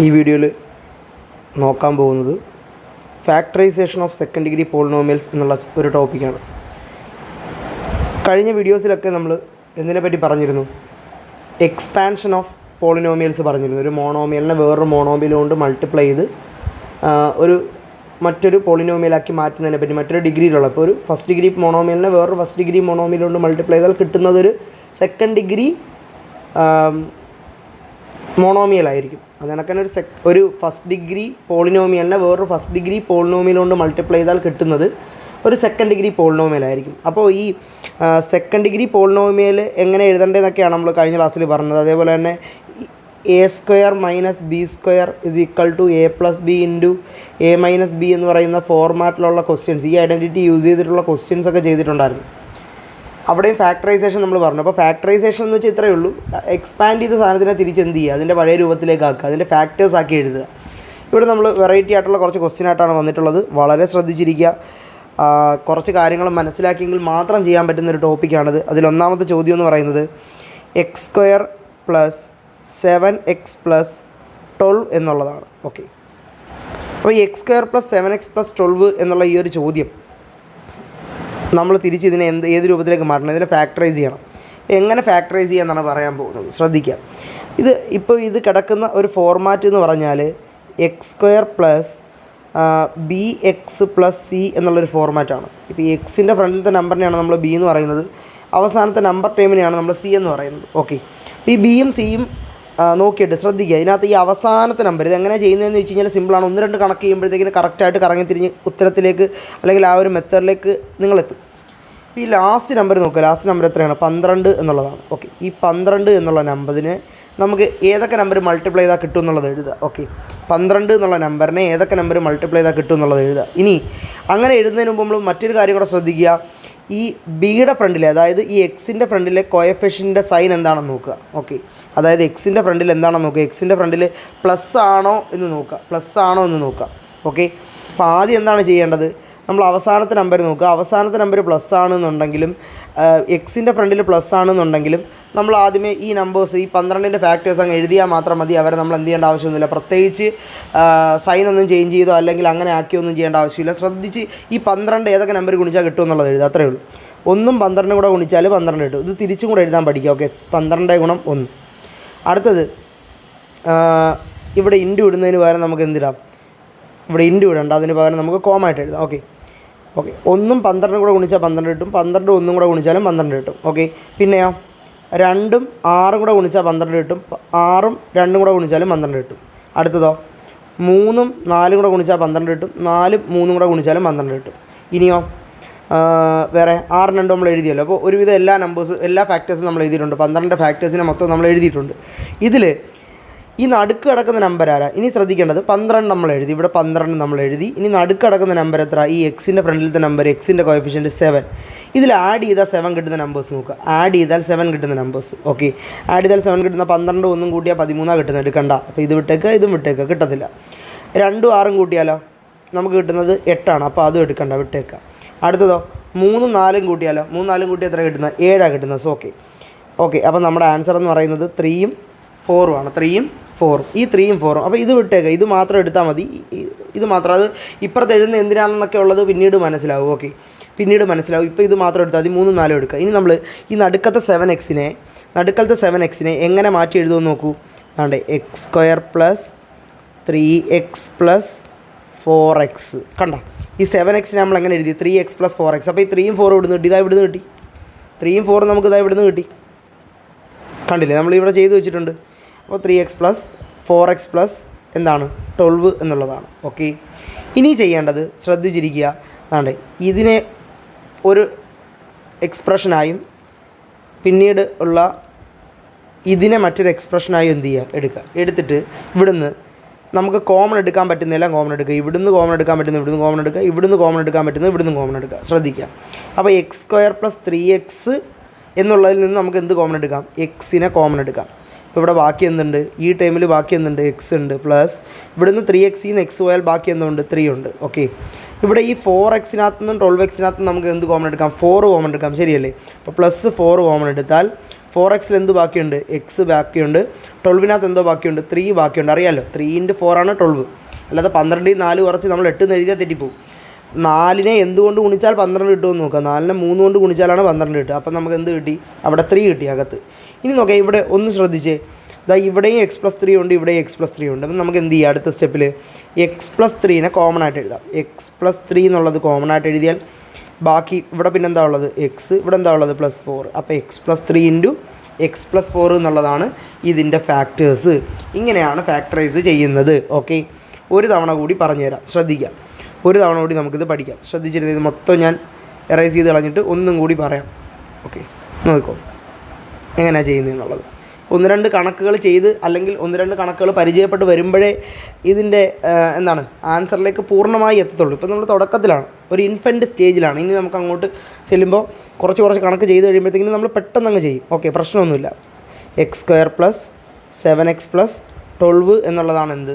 ഈ വീഡിയോയിൽ നോക്കാൻ പോകുന്നത് factorisation of second degree polynomials എന്നുള്ള ഒരു ടോപ്പിക്കാണ്. കഴിഞ്ഞ വീഡിയോസിലൊക്കെ നമ്മൾ എന്തിനെപ്പറ്റി പറഞ്ഞിരുന്നു? എക്സ്പാൻഷൻ ഓഫ് പോളിനോമിയൽസ് പറഞ്ഞിരുന്നു. ഒരു മോണോമിയലിനെ വേറൊരു മോണോമിയൽ കൊണ്ട് മൾട്ടിപ്ലൈ ചെയ്ത് മറ്റൊരു പോളിനോമിയലാക്കി മാറ്റുന്നതിനെ പറ്റി, മറ്റൊരു ഡിഗ്രിയിലുള്ള, ഇപ്പോൾ ഒരു ഫസ്റ്റ് ഡിഗ്രി മോണോമിയലിനെ വേറൊരു ഫസ്റ്റ് ഡിഗ്രി മോണോമിയൽ കൊണ്ട് മൾട്ടിപ്ലൈ ചെയ്താൽ കിട്ടുന്നതൊരു സെക്കൻഡ് ഡിഗ്രി മോണോമിയലായിരിക്കും. അതിനൊക്കെ ഒരു ഫസ്റ്റ് ഡിഗ്രി പോളിനോമിയലിനെ വേറൊരു ഫസ്റ്റ് ഡിഗ്രി പോളിനോമിയൽ കൊണ്ട് മൾട്ടിപ്ലൈ ചെയ്താൽ കിട്ടുന്നത് ഒരു സെക്കൻഡ് ഡിഗ്രി പോളിനോമിയലായിരിക്കും. അപ്പോൾ ഈ സെക്കൻഡ് ഡിഗ്രി പോളിനോമിയൽ എങ്ങനെ എഴുതേണ്ടതെന്നൊക്കെയാണ് നമ്മൾ കഴിഞ്ഞ ക്ലാസ്സിൽ പറഞ്ഞത്. അതേപോലെ തന്നെ a² - b² = a+b into a-b എന്ന് പറയുന്ന ഫോർമാറ്റിലുള്ള ക്വസ്റ്റ്യൻസ്, ഈ ഐഡൻറ്റിറ്റി യൂസ് ചെയ്തിട്ടുള്ള ക്വസ്റ്റ്യൻസ് ഒക്കെ ചെയ്തിട്ടുണ്ടായിരുന്നു. അവിടെയും ഫാക്ടറൈസേഷൻ നമ്മൾ പറഞ്ഞു. അപ്പോൾ ഫാക്ടറൈസേഷൻ എന്ന് വെച്ചാൽ ഇത്രയേ ഉള്ളൂ, എക്സ്പാൻഡ് ചെയ്ത സാധനത്തിനെ തിരിച്ചെന്ത് ചെയ്യുക, അതിൻ്റെ പഴയ രൂപത്തിലേക്ക് ആക്കുക, അതിൻ്റെ ഫാക്ടേഴ്സ് ആക്കി എഴുതുക. ഇവിടെ നമ്മൾ വെറൈറ്റി ആയിട്ടുള്ള കുറച്ച് ക്വസ്റ്റ്യൻ ആയിട്ടാണ് വന്നിട്ടുള്ളത്. വളരെ ശ്രദ്ധിച്ചിരിക്കുക. കുറച്ച് കാര്യങ്ങൾ മനസ്സിലാക്കിയെങ്കിൽ മാത്രം ചെയ്യാൻ പറ്റുന്നൊരു ടോപ്പിക്കാണിത്. അതിലൊന്നാമത്തെ ചോദ്യം എന്ന് പറയുന്നത് x² + 7x + 12 എന്നുള്ളതാണ്. ഓക്കെ, അപ്പോൾ ഈ x² + 7x + 12 എന്നുള്ള ഈ ഒരു ചോദ്യം നമ്മൾ തിരിച്ച് ഇതിനെ ഏത് രൂപത്തിലേക്ക് മാറ്റണം? ഇതിനെ ഫാക്ടറൈസ് ചെയ്യണം. എങ്ങനെ ഫാക്ടറൈസ് ചെയ്യാമെന്നാണ് പറയാൻ പോകുന്നത്. ശ്രദ്ധിക്കുക. ഇത് കിടക്കുന്ന ഒരു ഫോർമാറ്റ് എന്ന് പറഞ്ഞാൽ x² + bx + c എന്നുള്ളൊരു ഫോർമാറ്റാണ്. ഇപ്പോൾ ഈ എക്സിൻ്റെ ഫ്രണ്ടിലത്തെ നമ്പറിനെയാണ് നമ്മൾ ബി എന്ന് പറയുന്നത്, അവസാനത്തെ നമ്പർ ടേമിനെയാണ് നമ്മൾ സി എന്ന് പറയുന്നത്. ഓക്കെ, അപ്പോൾ ഈ ബിയും സിയും നോക്കിയിട്ട് ശ്രദ്ധിക്കുക. ഇതിനകത്ത് ഈ അവസാനത്തെ നമ്പർ ഇതെങ്ങനെ ചെയ്യുന്നതെന്ന് വെച്ച് കഴിഞ്ഞാൽ സിമ്പിളാണ്. 1-2 കണക്ക് ചെയ്യുമ്പോഴത്തേക്കിന് കറക്റ്റായിട്ട് കറങ്ങിത്തിരിഞ്ഞ് ഉത്തരത്തിലേക്ക് അല്ലെങ്കിൽ ആ ഒരു മെത്തേഡിലേക്ക് നിങ്ങളെത്തും. ഈ ലാസ്റ്റ് നമ്പർ നോക്കുക. ലാസ്റ്റ് നമ്പർ എത്രയാണ്? 12 എന്നുള്ളതാണ്. ഓക്കെ, ഈ 12 എന്നുള്ള നമ്പറിനെ നമുക്ക് ഏതൊക്കെ നമ്പർ മൾട്ടിപ്ലൈ ചെയ്താൽ കിട്ടും എന്നുള്ളത് എഴുതുക. ഓക്കെ, 12 എന്നുള്ള നമ്പറിനെ ഏതൊക്കെ നമ്പർ മൾട്ടിപ്ലൈ ചെയ്താൽ കിട്ടും എന്നുള്ളത് എഴുതുക. ഇനി അങ്ങനെ എഴുതുന്നതിന് മുമ്പ് നമ്മൾ മറ്റൊരു കാര്യം കൂടെ ശ്രദ്ധിക്കുക. ഈ ബിയുടെ ഫ്രണ്ടിലെ, അതായത് ഈ എക്സിൻ്റെ ഫ്രണ്ടിലെ കോയഫിഷ്യൻ്റെ സൈൻ എന്താണെന്ന് നോക്കുക. ഓക്കെ, അതായത് എക്സിൻ്റെ ഫ്രണ്ടിൽ എന്താണെന്ന് നോക്കുക. എക്സിൻ്റെ ഫ്രണ്ടിൽ പ്ലസ് ആണോ എന്ന് നോക്കുക. ഓക്കെ, അപ്പോൾ ആദ്യം എന്താണ് ചെയ്യേണ്ടത്? നമ്മൾ അവസാനത്തെ നമ്പർ നോക്കുക. അവസാനത്തെ നമ്പർ പ്ലസ് ആണെന്നുണ്ടെങ്കിലും എക്സിൻ്റെ ഫ്രണ്ടിൽ പ്ലസ് ആണെന്നുണ്ടെങ്കിലും നമ്മൾ ആദ്യമേ ഈ നമ്പേഴ്സ്, ഈ 12ൻ്റെ ഫാക്ടേഴ്സ് അങ്ങ് എഴുതിയാൽ മാത്രം മതി. അവരെ നമ്മൾ എന്ത് ചെയ്യേണ്ട ആവശ്യമൊന്നുമില്ല. പ്രത്യേകിച്ച് സൈൻ ഒന്നും ചേഞ്ച് ചെയ്തോ അല്ലെങ്കിൽ അങ്ങനെ ആക്കിയൊന്നും ചെയ്യേണ്ട ആവശ്യമില്ല. ശ്രദ്ധിച്ച് ഈ 12 ഏതൊക്കെ നമ്പർ ഗുണിച്ചാൽ കിട്ടും എന്നുള്ളത് എഴുതുക. അത്രയേ ഉള്ളൂ. 1ഉം 12 കൂടെ ഗുണിച്ചാൽ 12 കിട്ടും. ഇത് തിരിച്ചും കൂടെ എഴുതാൻ പഠിക്കുക. ഓക്കെ, 12 × 1. അടുത്തത് ഇവിടെ ഇൻറ്റു ഇടുന്നതിന് പകരം നമുക്ക് എന്തിടാം? ഇവിടെ ഇൻറ്റു ഇടണ്ട, അതിന് പകരം നമുക്ക് കോമായിട്ട് എഴുതാം. ഓക്കെ, 1ഉം 12 കൂടെ ഗുണിച്ചാൽ 12 കിട്ടും. 12 1 കൂടെ ഗുണിച്ചാലും 12 കിട്ടും. ഓക്കെ, പിന്നെയോ 2ഉം 6 കൂടെ ഗുണിച്ചാൽ 12 കിട്ടും. 6ഉം 2 കൂടെ ഗുണിച്ചാലും 12 കിട്ടും. അടുത്തതോ 3ഉം 4 കൂടെ ഗുണിച്ചാൽ 12 കിട്ടും. 4ഉം 3 കൂടെ ഗുണിച്ചാലും 12 കിട്ടും. ഇനിയോ വേറെ 6 2 നമ്മൾ എഴുതിയല്ലോ. അപ്പോൾ ഒരുവിധം എല്ലാ ഫാക്ടേഴ്സും നമ്മൾ എഴുതിയിട്ടുണ്ട്. 12 ഫാക്ടേഴ്സിനെ മൊത്തം നമ്മൾ എഴുതിയിട്ടുണ്ട്. ഇതിൽ ഈ നടുക്ക് കിടക്കുന്ന നമ്പർ ആരാ? ഇനി ശ്രദ്ധിക്കേണ്ടത് 12 നമ്മൾ എഴുതി, ഇവിടെ 12 നമ്മൾ എഴുതി. ഇനി നടുക്ക് കിടക്കുന്ന നമ്പർ എത്ര? ഈ എക്സിൻ്റെ ഫ്രണ്ടിലത്തെ നമ്പർ, എക്സിൻ്റെ കോഎഫിഷ്യൻറ്റ് 7. ഇതിൽ ആഡ് ചെയ്താൽ 7 കിട്ടുന്ന നമ്പേഴ്സ് നോക്കുക. ആഡ് ചെയ്താൽ 7 കിട്ടുന്ന നമ്പേഴ്സ്. ഓക്കെ, ആഡ് ചെയ്താൽ 7 കിട്ടുന്ന 12 1 കൂട്ടിയാൽ 13 കിട്ടുന്നത്. എടുക്കണ്ട. അപ്പോൾ ഇത് വിട്ടേക്കുക, ഇതും വിട്ടേക്കുക, കിട്ടത്തില്ല. 2ഉം 6ഉം കൂട്ടിയാലോ നമുക്ക് കിട്ടുന്നത് 8ആണ്. അപ്പോൾ അതും എടുക്കണ്ട, വിട്ടേക്കുക. അടുത്തതോ 3ഉം 4ഉം കൂട്ടിയാലോ? 3 4ഉം കൂട്ടി എത്ര കിട്ടുന്നത്? 7 കിട്ടുന്നത്. സോ ഓക്കെ, അപ്പോൾ നമ്മുടെ ആൻസർ എന്ന് പറയുന്നത് 3ഉം 4ഉം ആണ്. 3ഉം 4. ഈ 3ഉം 4ഉം. അപ്പോൾ ഇത് വിട്ടേക്കുക, ഇത് മാത്രം എടുത്താൽ മതി. ഇത് മാത്രം, അത് ഇപ്പുറത്ത് എഴുതുന്ന എന്തിനാണെന്നൊക്കെ ഉള്ളത് പിന്നീട് മനസ്സിലാവും. ഓക്കെ, പിന്നീട് മനസ്സിലാവും. ഇപ്പോൾ ഇത് മാത്രം എടുത്താൽ മതി. 3ഉം 4ഉം എടുക്കുക. ഇനി നമ്മൾ ഈ നടുക്കത്തെ 7x എങ്ങനെ മാറ്റി എഴുതുമെന്ന് നോക്കൂ. അതെ, x² + 3x + 4x. കണ്ട, ഈ 7x നമ്മൾ എങ്ങനെ എഴുതി? 3x + 4x. അപ്പോൾ ഈ 3ഉം 4ഉം ഇവിടുന്ന് കിട്ടി. ഇവിടുന്ന് കിട്ടി. 3ഉം 4ഉം നമുക്ക് ഇവിടുന്ന് കിട്ടി. കണ്ടില്ലേ, നമ്മളിവിടെ ചെയ്ത് വെച്ചിട്ടുണ്ട്. അപ്പോൾ 3x + 4x + എന്താണ്? 12 എന്നുള്ളതാണ്. ഓക്കെ, ഇനി ചെയ്യേണ്ടത് ശ്രദ്ധിച്ചിരിക്കുക. അതാണ്ട് ഇതിനെ ഒരു എക്സ്പ്രഷനായും പിന്നീട് ഉള്ള ഇതിനെ മറ്റൊരു എക്സ്പ്രഷനായും എന്ത് ചെയ്യുക? എടുക്കുക. എടുത്തിട്ട് ഇവിടുന്ന് നമുക്ക് കോമൺ എടുക്കാൻ പറ്റുന്നതെല്ലാം കോമൺ എടുക്കുക. ഇവിടുന്ന് കോമൺ എടുക്കാൻ പറ്റുന്ന ഇവിടുന്ന് കോമൺ എടുക്കുക. ഇവിടുന്ന് കോമൺ എടുക്കാൻ പറ്റുന്നത് ഇവിടുന്ന് കോമൺ എടുക്കുക. ശ്രദ്ധിക്കുക. അപ്പോൾ x² + 3x എന്നുള്ളതിൽ നിന്ന് നമുക്ക് എന്ത് കോമൺ എടുക്കാം? എക്സിനെ കോമൺ എടുക്കാം. ഇപ്പോൾ ഇവിടെ ബാക്കി എന്തുണ്ട്? ഈ ടൈമിൽ ബാക്കി എന്തുണ്ട്? എക്സ് ഉണ്ട്. പ്ലസ് ഇവിടുന്ന് 3x എക്സ് പോയാൽ ബാക്കി എന്തുണ്ട്? 3 ഉണ്ട്. ഓക്കെ, ഇവിടെ ഈ 4x നിന്നും 12x നമുക്ക് എന്ത് കോമൺ എടുക്കാം? 4 കോമൺ എടുക്കാം. ശരിയല്ലേ? അപ്പോൾ +4 കോമൺ എടുത്താൽ 4x എന്ത് ബാക്കിയുണ്ട്, എക്സ് ബാക്കിയുണ്ട്. 12 എന്തോ ബാക്കിയുണ്ട്, 3 ബാക്കിയുണ്ട്. അറിയാമല്ലോ 3 × 4 ആണ് 12. അല്ലാതെ 12 4 കുറച്ച് നമ്മൾ 8 എന്ന് എഴുതിയാൽ തെറ്റിപ്പോവും. 4നെ എന്തുകൊണ്ട് ഗുണിച്ചാൽ 12 കിട്ടുമെന്ന് നോക്കാം. 4നെ 3 കൊണ്ട് ഗുണിച്ചാലാണ് 12 കിട്ടുക. അപ്പം നമുക്ക് എന്ത് കിട്ടി, അവിടെ 3 കിട്ടി അകത്ത്. ഇനി നോക്കാം, ഇവിടെ ഒന്ന് ശ്രദ്ധിച്ചേ, ഇവിടെയും x+3 ഉണ്ട്, ഇവിടെയും x+3 ഉണ്ട്. അപ്പം നമുക്ക് എന്ത് ചെയ്യാം, അടുത്ത സ്റ്റെപ്പിൽ x+3നെ കോമൺ ആയിട്ട് എഴുതാം. x+3 എന്നുള്ളത് കോമൺ ആയിട്ട് എഴുതിയാൽ ബാക്കി ഇവിടെ പിന്നെ എന്താ ഉള്ളത്, എക്സ്, ഇവിടെ എന്താ ഉള്ളത് +4. അപ്പോൾ x+3 × x+4 എന്നുള്ളതാണ് ഇതിൻ്റെ ഫാക്ടേഴ്സ്. ഇങ്ങനെയാണ് ഫാക്ടറൈസ് ചെയ്യുന്നത്. ഓക്കെ, ഒരു തവണ കൂടി പറഞ്ഞുതരാം, ശ്രദ്ധിക്കാം. ഒരു തവണ കൂടി നമുക്കിത് പഠിക്കാം. ശ്രദ്ധിച്ചിരുന്നത് ഇത് മൊത്തം ഞാൻ എറൈസ് ചെയ്ത് കളഞ്ഞിട്ട് ഒന്നും കൂടി പറയാം. ഓക്കെ, നോക്കോ എങ്ങനെയാണ് ചെയ്യുന്നതെന്നുള്ളത്. 1-2 കണക്കുകൾ ചെയ്ത് അല്ലെങ്കിൽ 1-2 കണക്കുകൾ പരിചയപ്പെട്ട് വരുമ്പോഴേ ഇതിൻ്റെ എന്താണ് ആൻസറിലേക്ക് പൂർണ്ണമായി എത്തത്തുള്ളൂ. ഇപ്പോൾ നമ്മൾ തുടക്കത്തിലാണ്, ഒരു ഇൻഫൻറ്റ് സ്റ്റേജിലാണ്. ഇനി നമുക്ക് അങ്ങോട്ട് ചെല്ലുമ്പോൾ കുറച്ച് കണക്ക് ചെയ്ത് കഴിയുമ്പോഴത്തേക്കിനും നമ്മൾ പെട്ടെന്ന് അങ്ങ് ചെയ്യും. ഓക്കെ, പ്രശ്നമൊന്നുമില്ല. x² + 7x + 12 എന്നുള്ളതാണ് എന്ത്,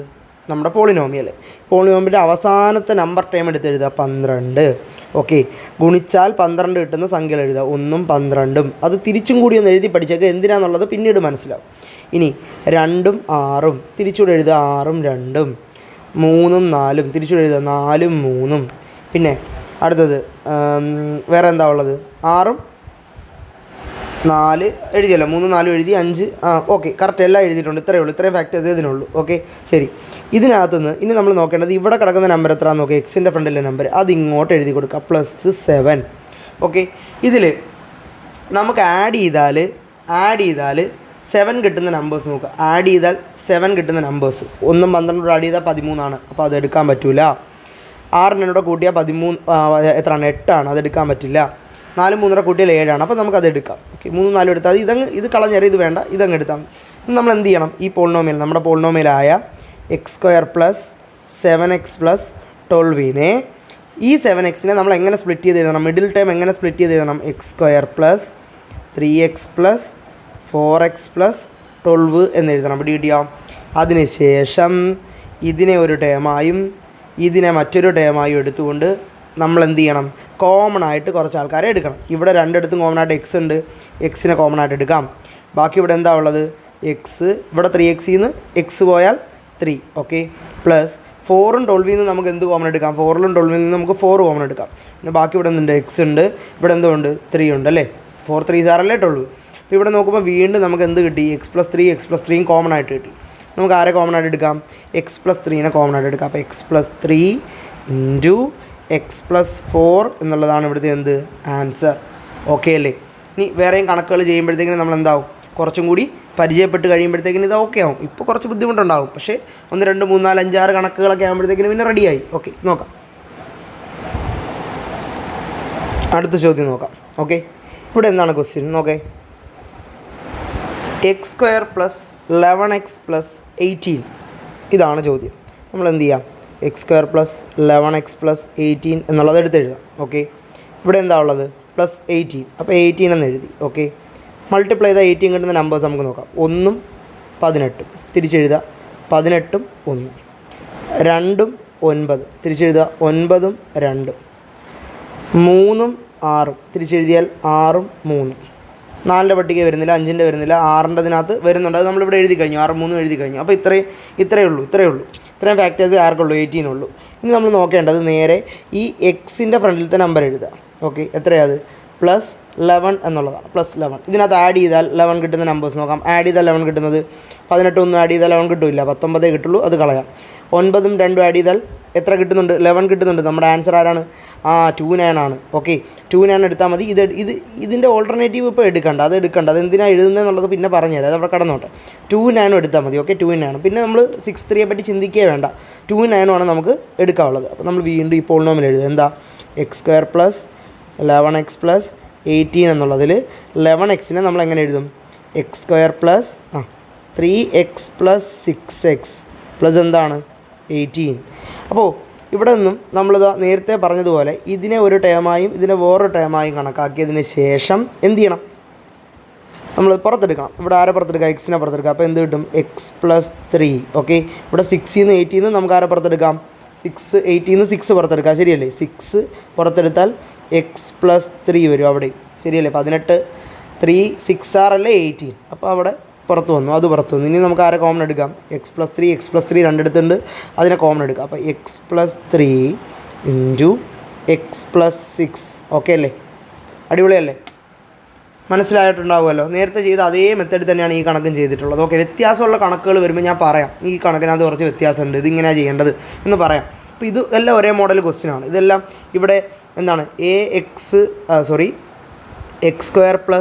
നമ്മുടെ പോളിനോമിയൽ. പോളിനോമിയലിൻ്റെ അവസാനത്തെ നമ്പർ ടേം എടുത്ത് എഴുതുക 12. ഓക്കെ, ഗുണിച്ചാൽ 12 കിട്ടുന്ന സംഖ്യകൾ എഴുതുക, 1ഉം 12ഉം. അത് തിരിച്ചും കൂടി ഒന്ന് എഴുതി പഠിച്ചേക്കുക, എന്തിനാണെന്നുള്ളത് പിന്നീട് മനസ്സിലാവും. ഇനി 2ഉം 6ഉം തിരിച്ചുകൂടെ എഴുതുക, 6ഉം 2ഉം. 3ഉം 4ഉം തിരിച്ചുകൂടെ എഴുതുക, 4ഉം 3ഉം. പിന്നെ അടുത്തത് വേറെ എന്താ ഉള്ളത്, 6ഉം 4 എഴുതിയല്ലോ, 3 4 എഴുതി, 5. ഓക്കെ, കറക്റ്റ് എല്ലാം എഴുതിയിട്ടുണ്ട്. ഇത്രയേ ഉള്ളൂ, ഇത്രയും ഫാക്ടേഴ്സ് ഇതിനുള്ളൂ. ഓക്കെ, ശരി. ഇതിനകത്തുനിന്ന് ഇനി നമ്മൾ നോക്കേണ്ടത് ഇവിടെ കിടക്കുന്ന നമ്പർ എത്രയാണെന്ന് നോക്കുക, എക്സിൻ്റെ ഫ്രണ്ടിലെ നമ്പർ, അത് ഇങ്ങോട്ട് എഴുതി കൊടുക്കുക, +7. ഓക്കെ, ഇതിൽ നമുക്ക് ആഡ് ചെയ്താൽ 7 കിട്ടുന്ന നമ്പേഴ്സ് നോക്കുക. ആഡ് ചെയ്താൽ 7 കിട്ടുന്ന നമ്പേഴ്സ് 1ഉം 12ഉം ആഡ് ചെയ്താൽ 13ആണ്. അപ്പോൾ അത് എടുക്കാൻ പറ്റില്ല. 6 കൂട്ടിയാൽ 13 എത്രയാണ്, 8ആണ്. അതെടുക്കാൻ പറ്റില്ല. 4 3 കൂട്ടിയാൽ 7ആണ്. അപ്പോൾ നമുക്കത് എടുക്കാം. ഓക്കെ, 3 4 എടുത്താൽ ഇത് കളഞ്ഞേരം, ഇത് വേണ്ട, ഇതങ്ങ് എടുത്താൽ മതി. നമ്മൾ എന്ത് ചെയ്യണം, ഈ പോളിനോമിയൽ, നമ്മുടെ പോളിനോമിയലായ x² + 7x + 12നെ, ഈ 7xനെ നമ്മൾ എങ്ങനെ സ്പ്ലിറ്റ് ചെയ്ത് എഴുതണം, മിഡിൽ ടേം എങ്ങനെ സ്പ്ലിറ്റ് ചെയ്ത് എഴുതണം, x² + 3x + 4x + 12 എന്ന് എഴുതണം. ഇവിടെ കിട്ടിയാൽ അതിനുശേഷം ഇതിനെ ഒരു ടേമായും ഇതിനെ മറ്റൊരു ടേമായും എടുത്തുകൊണ്ട് നമ്മൾ എന്ത് ചെയ്യണം, കോമൺ ആയിട്ട് കുറച്ച് ആൾക്കാരെ എടുക്കണം. ഇവിടെ രണ്ടിടത്തും കോമൺ ആയിട്ട് എക്സ് ഉണ്ട്, എക്സിനെ കോമൺ ആയിട്ട് എടുക്കാം. ബാക്കി ഇവിടെ എന്താ ഉള്ളത്, എക്സ്, ഇവിടെ 3x നിന്ന് എക്സ് പോയാൽ 3. ഓക്കെ, പ്ലസ് 4ഉം 12 നിന്ന് നമുക്ക് എന്ത് കോമൺ എടുക്കാം, 4ലും 12 നിന്ന് നമുക്ക് 4 കോമൺ എടുക്കാം. പിന്നെ ബാക്കി ഇവിടെ എന്തുണ്ട്, എക്സ് ഉണ്ട്, ഇവിടെ എന്തോ ഉണ്ട്, 3 ഉണ്ട് അല്ലേ. 4 3 6 12. അപ്പോൾ ഇവിടെ നോക്കുമ്പോൾ വീണ്ടും നമുക്ക് എന്ത് കിട്ടി, x+3 x+3 കോമൺ ആയിട്ട് കിട്ടി. നമുക്ക് ആരെ കോമൺ ആയിട്ട് എടുക്കാം, x+3നെ കോമൺ ആയിട്ട് എടുക്കാം. അപ്പോൾ x+3 × x+4 എന്നുള്ളതാണ് ഇവിടുത്തെ എന്ത് ആൻസർ. ഓക്കെ അല്ലേ. ഇനി വേറെയും കണക്കുകൾ ചെയ്യുമ്പോഴത്തേക്കിനും നമ്മൾ എന്താവും, കുറച്ചും കൂടി പരിചയപ്പെട്ട് കഴിയുമ്പോഴത്തേക്കിനും ഇത് ഓക്കെ ആവും. ഇപ്പോൾ കുറച്ച് ബുദ്ധിമുട്ടുണ്ടാകും, പക്ഷേ 1 2 3 4 5 6 കണക്കുകളൊക്കെ ആകുമ്പോഴത്തേക്കിനും പിന്നെ റെഡിയായി. ഓക്കെ, നോക്കാം, അടുത്ത ചോദ്യം നോക്കാം. ഓക്കെ, ഇവിടെ എന്താണ് ക്വസ്റ്റ്യൻ നോക്കേ, x² + 11x + 18 ഇതാണ് ചോദ്യം. നമ്മൾ എന്ത് ചെയ്യാം, x² + 11x + 18 എന്നുള്ളത് എടുത്തെഴുതാം. ഓക്കെ, ഇവിടെ എന്താ ഉള്ളത്, +18. അപ്പോൾ 18 എന്ന് എഴുതി. ഓക്കെ, മൾട്ടിപ്ലൈ ചെയ്താൽ 18 കിട്ടുന്ന നമ്പേഴ്സ് നമുക്ക് നോക്കാം. 1ഉം 18ഉം തിരിച്ചെഴുതുക, 18ഉം 1, 2ഉം 9 തിരിച്ചെഴുതുക, 9ഉം 2, 3ഉം 6 തിരിച്ചെഴുതിയാൽ 6ഉം 3. 4ൻ്റെ പട്ടിക വരുന്നില്ല, 5ൻ്റെ വരുന്നില്ല, 6ൻ്റെതിനകത്ത് വരുന്നുണ്ട്. അത് നമ്മളിവിടെ എഴുതി കഴിഞ്ഞു, 6 3 എഴുതി കഴിഞ്ഞു. അപ്പോൾ ഇത്രയേ ഉള്ളൂ. ഇത്രയും ഫാക്ടേഴ്സ് ആർക്കുള്ളൂ, 18 ഉള്ളൂ. ഇനി നമ്മൾ നോക്കേണ്ടത് നേരെ ഈ എക്സിൻ്റെ ഫ്രണ്ടിലത്തെ നമ്പർ എഴുതുക. ഓക്കെ, എത്രയാണ്, +11 എന്നുള്ളതാണ്. +11 ഇതിനകത്ത് ആഡ് ചെയ്താൽ 11 കിട്ടുന്ന നമ്പേഴ്സ് നോക്കാം. ആഡ് ചെയ്താൽ 11 കിട്ടുന്നത് 18 ഒന്നും ആഡ് ചെയ്താൽ 11 കിട്ടില്ല, 19 കിട്ടുള്ളൂ, അത് കളയാം. 9ഉം 2ഉം ആഡ് ചെയ്താൽ എത്ര കിട്ടുന്നുണ്ട്, 11 കിട്ടുന്നുണ്ട്. നമ്മുടെ ആൻസർ ആരാണ്, 29 ആണ്. ഓക്കെ, 29 എടുത്താൽ മതി. ഇതിൻ്റെ ഓൾട്ടർനേറ്റീവ് ഇപ്പോൾ എടുക്കണ്ട, അത് എന്തിനാണ് എഴുതുന്നതെന്നുള്ളത് പിന്നെ പറഞ്ഞുതരാം, അത് അവിടെ കടന്നോട്ടെ. 29 എടുത്താൽ മതി. ഓക്കെ, 29. പിന്നെ നമ്മൾ 6 പറ്റി ചിന്തിക്കുകയേ വേണ്ട, 29 ആണ് നമുക്ക് എടുക്കാനുള്ളത്. അപ്പോൾ നമ്മൾ വീണ്ടും ഈ പോളിനോമിയൽ എഴുതുക. എന്താ, x² + 11x + 18 എന്നുള്ളതിൽ 11xനെ നമ്മൾ എങ്ങനെ എഴുതും, x² + 3x + 6x പ്ലസ് എന്താണ് 18. അപ്പോൾ ഇവിടെ നിന്നും നമ്മളിത് നേരത്തെ പറഞ്ഞതുപോലെ ഇതിനെ ഒരു ടേമായും ഇതിനെ വേറൊരു ടേമായും കണക്കാക്കിയതിന് ശേഷം എന്ത് ചെയ്യണം, നമ്മൾ പുറത്തെടുക്കണം. ഇവിടെ ആരെ പുറത്തെടുക്കുക, എക്സിനെ പുറത്തെടുക്കുക. അപ്പോൾ എന്ത് കിട്ടും, x+3. ഓക്കെ, ഇവിടെ 6 നിന്ന് 18 നമുക്ക് ആരെ പുറത്തെടുക്കാം, 6 18 6 പുറത്തെടുക്കാം. ശരിയല്ലേ, 6 പുറത്തെടുത്താൽ x+3 വരും അവിടെ. ശരിയല്ലേ, 18 3 6 അല്ലേ 18. അപ്പോൾ അവിടെ പുറത്ത് വന്നു, അത് പുറത്ത് വന്നു. ഇനി നമുക്ക് ആരെ കോമൺ എടുക്കാം? x+3 രണ്ടിടത്തുണ്ട്, അതിനെ കോമൺ എടുക്കാം. അപ്പോൾ x+3 ഇൻറ്റു x+6. ഓക്കെ അല്ലേ? അടിപൊളിയല്ലേ? മനസ്സിലായിട്ടുണ്ടാവുമല്ലോ. നേരത്തെ ചെയ്ത അതേ മെത്തേഡ് തന്നെയാണ് ഈ കണക്കും ചെയ്തിട്ടുള്ളത്. ഓക്കെ, വ്യത്യാസമുള്ള കണക്കുകൾ വരുമ്പോൾ ഞാൻ പറയാം, ഈ കണക്കിനകത്ത് കുറച്ച് വ്യത്യാസമുണ്ട്, ഇതിങ്ങനെയാണ് ചെയ്യേണ്ടത് എന്ന് പറയാം. അപ്പോൾ ഇത് എല്ലാം ഒരേ മോഡൽ ക്വസ്റ്റ്യനാണ്. ഇതെല്ലാം ഇവിടെ എന്താണ് x²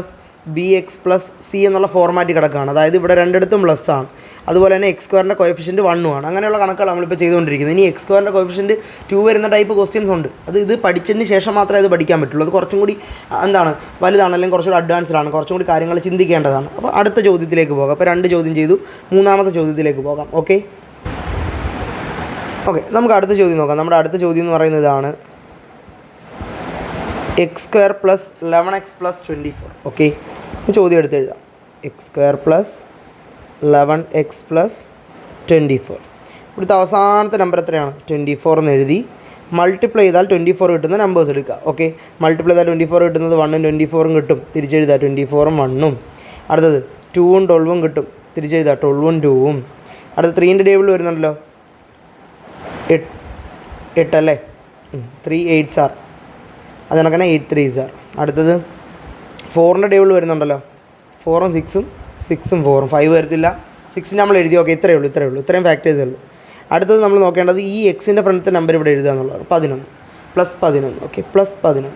+ bx+c എന്നുള്ള ഫോർമാറ്റ് കിടക്കുകയാണ്. അതായത് ഇവിടെ രണ്ടിടത്തും പ്ലസ് ആണ്. അതുപോലെ തന്നെ x² കോഎഫിഷ്യൻറ്റ് 1 ആണ്. അങ്ങനെയുള്ള കണക്കുകൾ നമ്മളിപ്പോൾ ചെയ്തുകൊണ്ടിരിക്കുന്നത്. ഇനി x² കോഎഫിഷ്യൻറ്റ് 2 വരുന്ന ടൈപ്പ് ക്വസ്റ്റ്യൻസ് ഉണ്ട്. ഇത് പഠിച്ചതിന് ശേഷം മാത്രമേ ഇത് പഠിക്കാൻ പറ്റുള്ളൂ. അത് കുറച്ചും കൂടി വലുതാണ്, അല്ലെങ്കിൽ കുറച്ചുകൂടി അഡ്വാൻസ്ഡ് ആണ്, കുറച്ചും കൂടി കാര്യങ്ങൾ ചിന്തിക്കേണ്ടതാണ്. അപ്പോൾ അടുത്ത ചോദ്യത്തിലേക്ക് പോകാം. അപ്പോൾ 2 ചോദ്യം ചെയ്തു, മൂന്നാമത്തെ ചോദ്യത്തിലേക്ക് പോകാം. ഓക്കെ, നമുക്ക് അടുത്ത ചോദ്യം നോക്കാം. നമ്മുടെ അടുത്ത ചോദ്യം എന്ന് പറയുന്നത് ഇതാണ്, x² + 11x + 24. ഓക്കെ, ചോദ്യം എടുത്ത് എഴുതാം. x² + 11x + 24. ഇവിടുത്തെ അവസാനത്തെ നമ്പർ എത്രയാണ്? 24 എന്ന് എഴുതി മൾട്ടിപ്ലൈ ചെയ്താൽ 24 കിട്ടുന്ന നമ്പേഴ്സ് എടുക്കുക. ഓക്കെ, മൾട്ടിപ്ലൈ ചെയ്താൽ 24 കിട്ടുന്നത് 1ഉം 24ഉം കിട്ടും, തിരിച്ചെഴുതുക 24ഉം 1ഉം. അടുത്തത് 2ഉം 12ഉം കിട്ടും, തിരിച്ചെഴുതുക 12ഉം 2ഉം. അടുത്ത 3ൻ്റെ ടേബിൾ വരുന്നുണ്ടല്ലോ, 8 അല്ലേ? 3 8s are, അത് കണക്കന്നെ 8 3s are. അടുത്തത് 4ൻ്റെ ടേബിൾ വരുന്നുണ്ടല്ലോ, 4ഉം 6ഉം 6ഉം 4ഉം 5 വരത്തില്ല. 6 നമ്മൾ എഴുതി. ഓക്കെ, ഇത്രയേ ഉള്ളൂ, ഇത്രയും ഫാക്ടേഴ്സേ ഉള്ളൂ. അടുത്തത് നമ്മൾ നോക്കേണ്ടത് ഈ എക്സിൻ്റെ ഫ്രണ്ടിലത്തെ നമ്പർ ഇവിടെ എഴുതുക എന്നുള്ളതാണ്. 11 +11. ഓക്കെ, +11.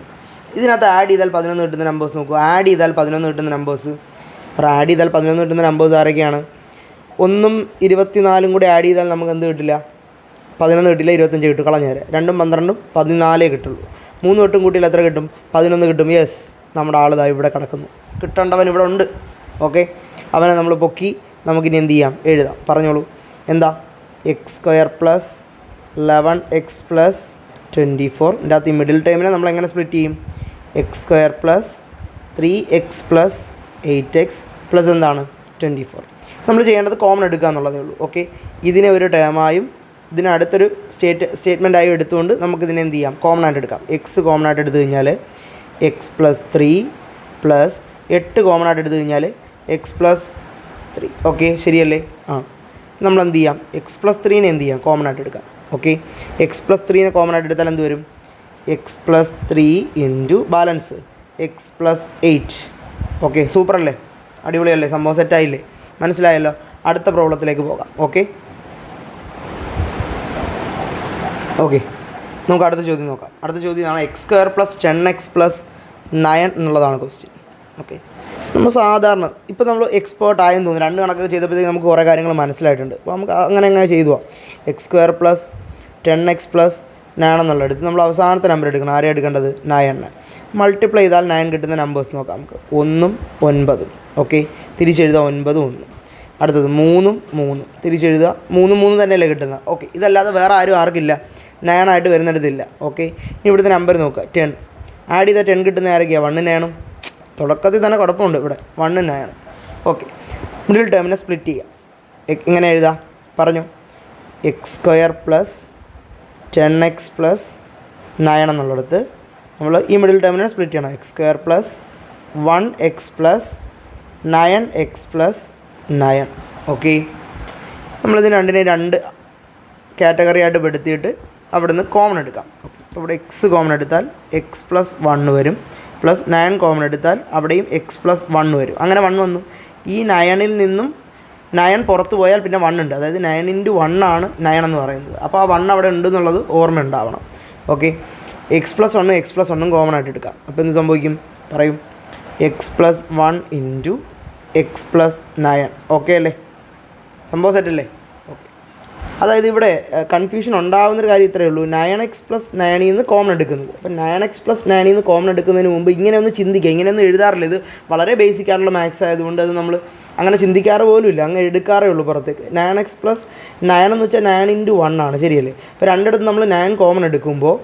ഇതിനകത്ത് ആഡ് ചെയ്താൽ 11 കിട്ടുന്ന നമ്പേഴ്സ് നോക്കൂ. ആഡ് ചെയ്താൽ 11 കിട്ടുന്ന നമ്പേഴ്സ്, ആഡ് ചെയ്താൽ 11 കിട്ടുന്ന നമ്പേഴ്സ് ആരൊക്കെയാണ്? 1ഉം 24ഉം കൂടി ആഡ് ചെയ്താൽ നമുക്ക് എന്ത് കിട്ടില്ല? 11 കിട്ടില്ല, 25 കിട്ടും. കളഞ്ഞേരെ. 2ഉം 12ഉം 14 കിട്ടുള്ളൂ. 3 തൊട്ടും കൂട്ടിയിൽ എത്ര കിട്ടും? 11 കിട്ടും. യെസ്, നമ്മുടെ ആൾ ഇവിടെ കിടക്കുന്നു, കിട്ടേണ്ടവൻ ഇവിടെ ഉണ്ട്. ഓക്കെ, അവനെ നമ്മൾ പൊക്കി നമുക്കിനി എന്ത് ചെയ്യാം? എഴുതാം. പറഞ്ഞോളൂ. എന്താ? x² + 11x + 24. ഇതിൻ്റെ അകത്ത് ഈ മിഡിൽ ടൈമിനെ നമ്മൾ എങ്ങനെ സ്പ്ലിറ്റ് ചെയ്യും? x² + 3x + 8x + എന്താണ്? 24. നമ്മൾ ചെയ്യേണ്ടത് കോമൺ എടുക്കുക എന്നുള്ളതേ ഉള്ളൂ. ഓക്കെ, ഇതിനെ ഒരു ടേമായും ഇതിനടുത്തൊരു സ്റ്റേറ്റ്മെൻറ്റായും എടുത്തുകൊണ്ട് നമുക്കിതിനെ എന്ത് ചെയ്യാം? കോമൺ ആയിട്ട് എടുക്കാം. എക്സ് കോമൺ ആയിട്ട് എടുത്തു കഴിഞ്ഞാൽ x+3 + 8 കോമൺ ആയിട്ട് എടുത്തു കഴിഞ്ഞാൽ x+3. ഓക്കെ, ശരിയല്ലേ? നമ്മൾ എന്ത് ചെയ്യാം? x+3നെ എന്ത് ചെയ്യാം? കോമൺ ആയിട്ട് എടുക്കാം. ഓക്കെ, x+3നെ കോമൺ ആയിട്ട് എടുത്താൽ എന്ത് വരും? x+3 into balance x+8. Okay, super അല്ലേ? അടിപൊളിയല്ലേ? സംഭവം സെറ്റായില്ലേ? മനസ്സിലായല്ലോ? അടുത്ത പ്രോബ്ലത്തിലേക്ക് പോകാം. ഓക്കെ, നമുക്ക് അടുത്ത ചോദ്യം നോക്കാം. അടുത്ത ചോദ്യമാണ് x² + 10x + 9 എന്നുള്ളതാണ് ക്വസ്റ്റ്യൻ. ഓക്കെ, നമ്മൾ സാധാരണ ഇപ്പോൾ നമ്മൾ എക്സ്പേർട്ട് ആയെന്ന് തോന്നുന്നു. 2 കണക്കൊക്കെ ചെയ്തപ്പോഴത്തേക്ക് നമുക്ക് കുറേ കാര്യങ്ങൾ മനസ്സിലായിട്ടുണ്ട്. അപ്പോൾ നമുക്ക് അങ്ങനെ ചെയ്തു പോവാം. x² + 10x + 9 എന്നുള്ള എടുത്ത് നമ്മൾ അവസാനത്തെ നമ്പർ എടുക്കണം. ആരെയാണ് എടുക്കേണ്ടത്? 9. മൾട്ടിപ്ലൈ ചെയ്താൽ 9 കിട്ടുന്ന നമ്പേഴ്സ് നോക്കാം നമുക്ക്. 1ഉം 9ഉം. ഓക്കെ, തിരിച്ചെഴുതുക 9ഉം 1ഉം. അടുത്തത് 3ഉം 3ഉം, തിരിച്ചെഴുതുക 3ഉം 3 തന്നെയല്ലേ കിട്ടുന്നത്. ഓക്കെ, ഇതല്ലാതെ വേറെ ആർക്കില്ല, 9 ആയിട്ട് വരുന്നിടത്തില്ല. ഓക്കെ, ഇനി ഇവിടുത്തെ നമ്പർ നോക്കുക. 10 ആഡ് ചെയ്താൽ 10 കിട്ടുന്ന ആരൊക്കെയാണ്? 1ഉം 9ഉം. തുടക്കത്തിൽ തന്നെ കുഴപ്പമുണ്ട് ഇവിടെ, 1ഉം 9ഉം. ഓക്കെ, മിഡിൽ ടേമിനെ സ്പ്ലിറ്റ് ചെയ്യാം. എങ്ങനെ എഴുതാം? പറഞ്ഞു. x² + 10x + 9 എന്നുള്ളിടത്ത് നമ്മൾ ഈ മിഡിൽ ടേമിനെ സ്പ്ലിറ്റ് ചെയ്യണം. x² + 1x + 9x + 9. ഓക്കെ, നമ്മളിതിന് രണ്ടിനെ 2 കാറ്റഗറി ആയിട്ട് പെടുത്തിയിട്ട് അവിടെ നിന്ന് കോമൺ എടുക്കാം. ഓക്കെ, അപ്പോൾ ഇവിടെ x കോമൺ എടുത്താൽ x+1 വരും, +9 കോമൺ എടുത്താൽ അവിടെയും x+1 വരും. അങ്ങനെ 1 വന്നു. ഈ 9ൽ നിന്നും 9 പുറത്ത് പോയാൽ പിന്നെ 1 ഉണ്ട്. അതായത് 9 × 1 ആണ് 9 എന്ന് പറയുന്നത്. അപ്പോൾ ആ 1 അവിടെ ഉണ്ടെന്നുള്ളത് ഓർമ്മ ഉണ്ടാവണം. ഓക്കെ, x+1ഉം x+1ഉം കോമൺ ആയിട്ട് എടുക്കാം. അപ്പോൾ എന്ത് സംഭവിക്കും? പറയും. x+1 into x+9. ഓക്കെ അല്ലേ? സംഭവം സെറ്റല്ലേ? ഓക്കെ, അതായത് ഇവിടെ കൺഫ്യൂഷൻ ഉണ്ടാകുന്നൊരു കാര്യം ഇത്രയേ ഉള്ളൂ. 9x + 9ൽ നിന്ന് കോമൺ എടുക്കുന്നത്. അപ്പോൾ 9x + 9ൽ നിന്ന് കോമൺ എടുക്കുന്നതിന് മുമ്പ് ഇങ്ങനെ ഒന്ന് ചിന്തിക്കുക. ഇങ്ങനെയൊന്നും എഴുതാറില്ല. ഇത് വളരെ ബേസിക് ആയിട്ടുള്ള മാത്സ് ആയതുകൊണ്ട് അത് നമ്മൾ അങ്ങനെ ചിന്തിക്കാറ് പോലും ഇല്ല, അങ്ങ് എടുക്കാറേ ഉള്ളൂ പുറത്തേക്ക്. 9x + 9 എന്ന് വെച്ചാൽ 9 × 1 ആണ്. ശരിയല്ലേ? അപ്പോൾ രണ്ടിടത്ത് നമ്മൾ 9 കോമൺ എടുക്കുമ്പോൾ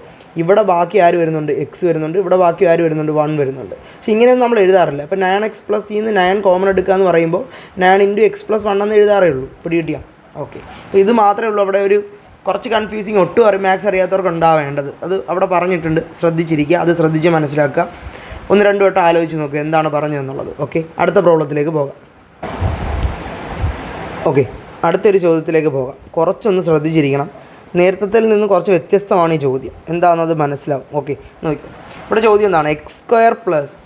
ഇവിടെ ബാക്കി ആര് വരുന്നുണ്ട്? എക്സ് വരുന്നുണ്ട്. ഇവിടെ ബാക്കി ആര് വരുന്നുണ്ട്? 1 വരുന്നുണ്ട്. പക്ഷേ ഇങ്ങനെയൊന്നും നമ്മൾ എഴുതാറില്ല. അപ്പോൾ 9x + നിന്ന് 9 കോമൺ എടുക്കുക എന്ന് പറയുമ്പോൾ 9 × x+1 എന്ന് എഴുതാറേ ഉള്ളൂ. പിടികിട്ടിയാൽ ഓക്കെ. അപ്പോൾ ഇത് മാത്രമേ ഉള്ളൂ അവിടെ ഒരു കുറച്ച് കൺഫ്യൂസിങ് ഒട്ടും മാത്സ് അറിയാത്തവർക്ക് ഉണ്ടാവേണ്ടത്. അത് അവിടെ പറഞ്ഞിട്ടുണ്ട്, ശ്രദ്ധിച്ചിരിക്കുക, അത് ശ്രദ്ധിച്ച് മനസ്സിലാക്കുക. ഒന്ന് രണ്ട് വട്ടം ആലോചിച്ച് നോക്കുക എന്താണ് പറഞ്ഞതെന്നുള്ളത്. ഓക്കെ, അടുത്ത പ്രോബ്ലത്തിലേക്ക് പോകാം. ഓക്കെ, അടുത്തൊരു ചോദ്യത്തിലേക്ക് പോകാം. കുറച്ചൊന്ന് ശ്രദ്ധിച്ചിരിക്കണം. നേരത്തെ നിന്ന് കുറച്ച് വ്യത്യസ്തമാണ് ഈ ചോദ്യം. എന്താണെന്നത് മനസ്സിലാവും. ഓക്കെ, നോക്കാം. ഇവിടെ ചോദ്യം എന്താണ്? X square plus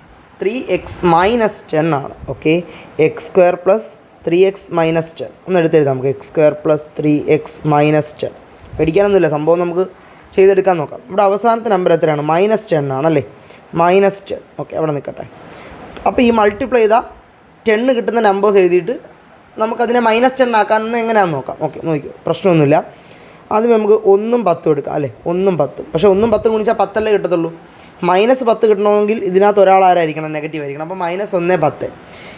3x minus 10 ആണ്. Okay, X square plus 3x minus 10 ഒന്ന് എടുത്തെഴുതാം നമുക്ക്. X square plus 3x minus 10 പേടിക്കാനൊന്നുമില്ല, സംഭവം നമുക്ക് ചെയ്തെടുക്കാൻ നോക്കാം. ഇവിടെ അവസാനത്തെ നമ്പർ എത്രയാണ്? -10 ആണല്ലേ, -10. ഓക്കെ, അവിടെ നിൽക്കട്ടെ. അപ്പോൾ ഈ മൾട്ടിപ്ലൈ ചെയ്താൽ 10 കിട്ടുന്ന നമ്പേഴ്സ് എഴുതിയിട്ട് നമുക്കതിനെ -10 ആക്കാമെന്ന് എങ്ങനെയാണെന്ന് നോക്കാം. ഓക്കെ, നോക്കിയോ, പ്രശ്നമൊന്നുമില്ല. ആദ്യം നമുക്ക് 1ഉം 10ഉം എടുക്കാം അല്ലേ. 1ഉം 10ഉം, പക്ഷേ 1ഉം 10ഉം ഗുണിച്ചാൽ 10 കിട്ടത്തുള്ളൂ. -10 കിട്ടണമെങ്കിൽ ഇതിനകത്ത് ഒരാൾ ആരായിരിക്കണം? നെഗറ്റീവ് ആയിരിക്കണം. അപ്പോൾ -1 10.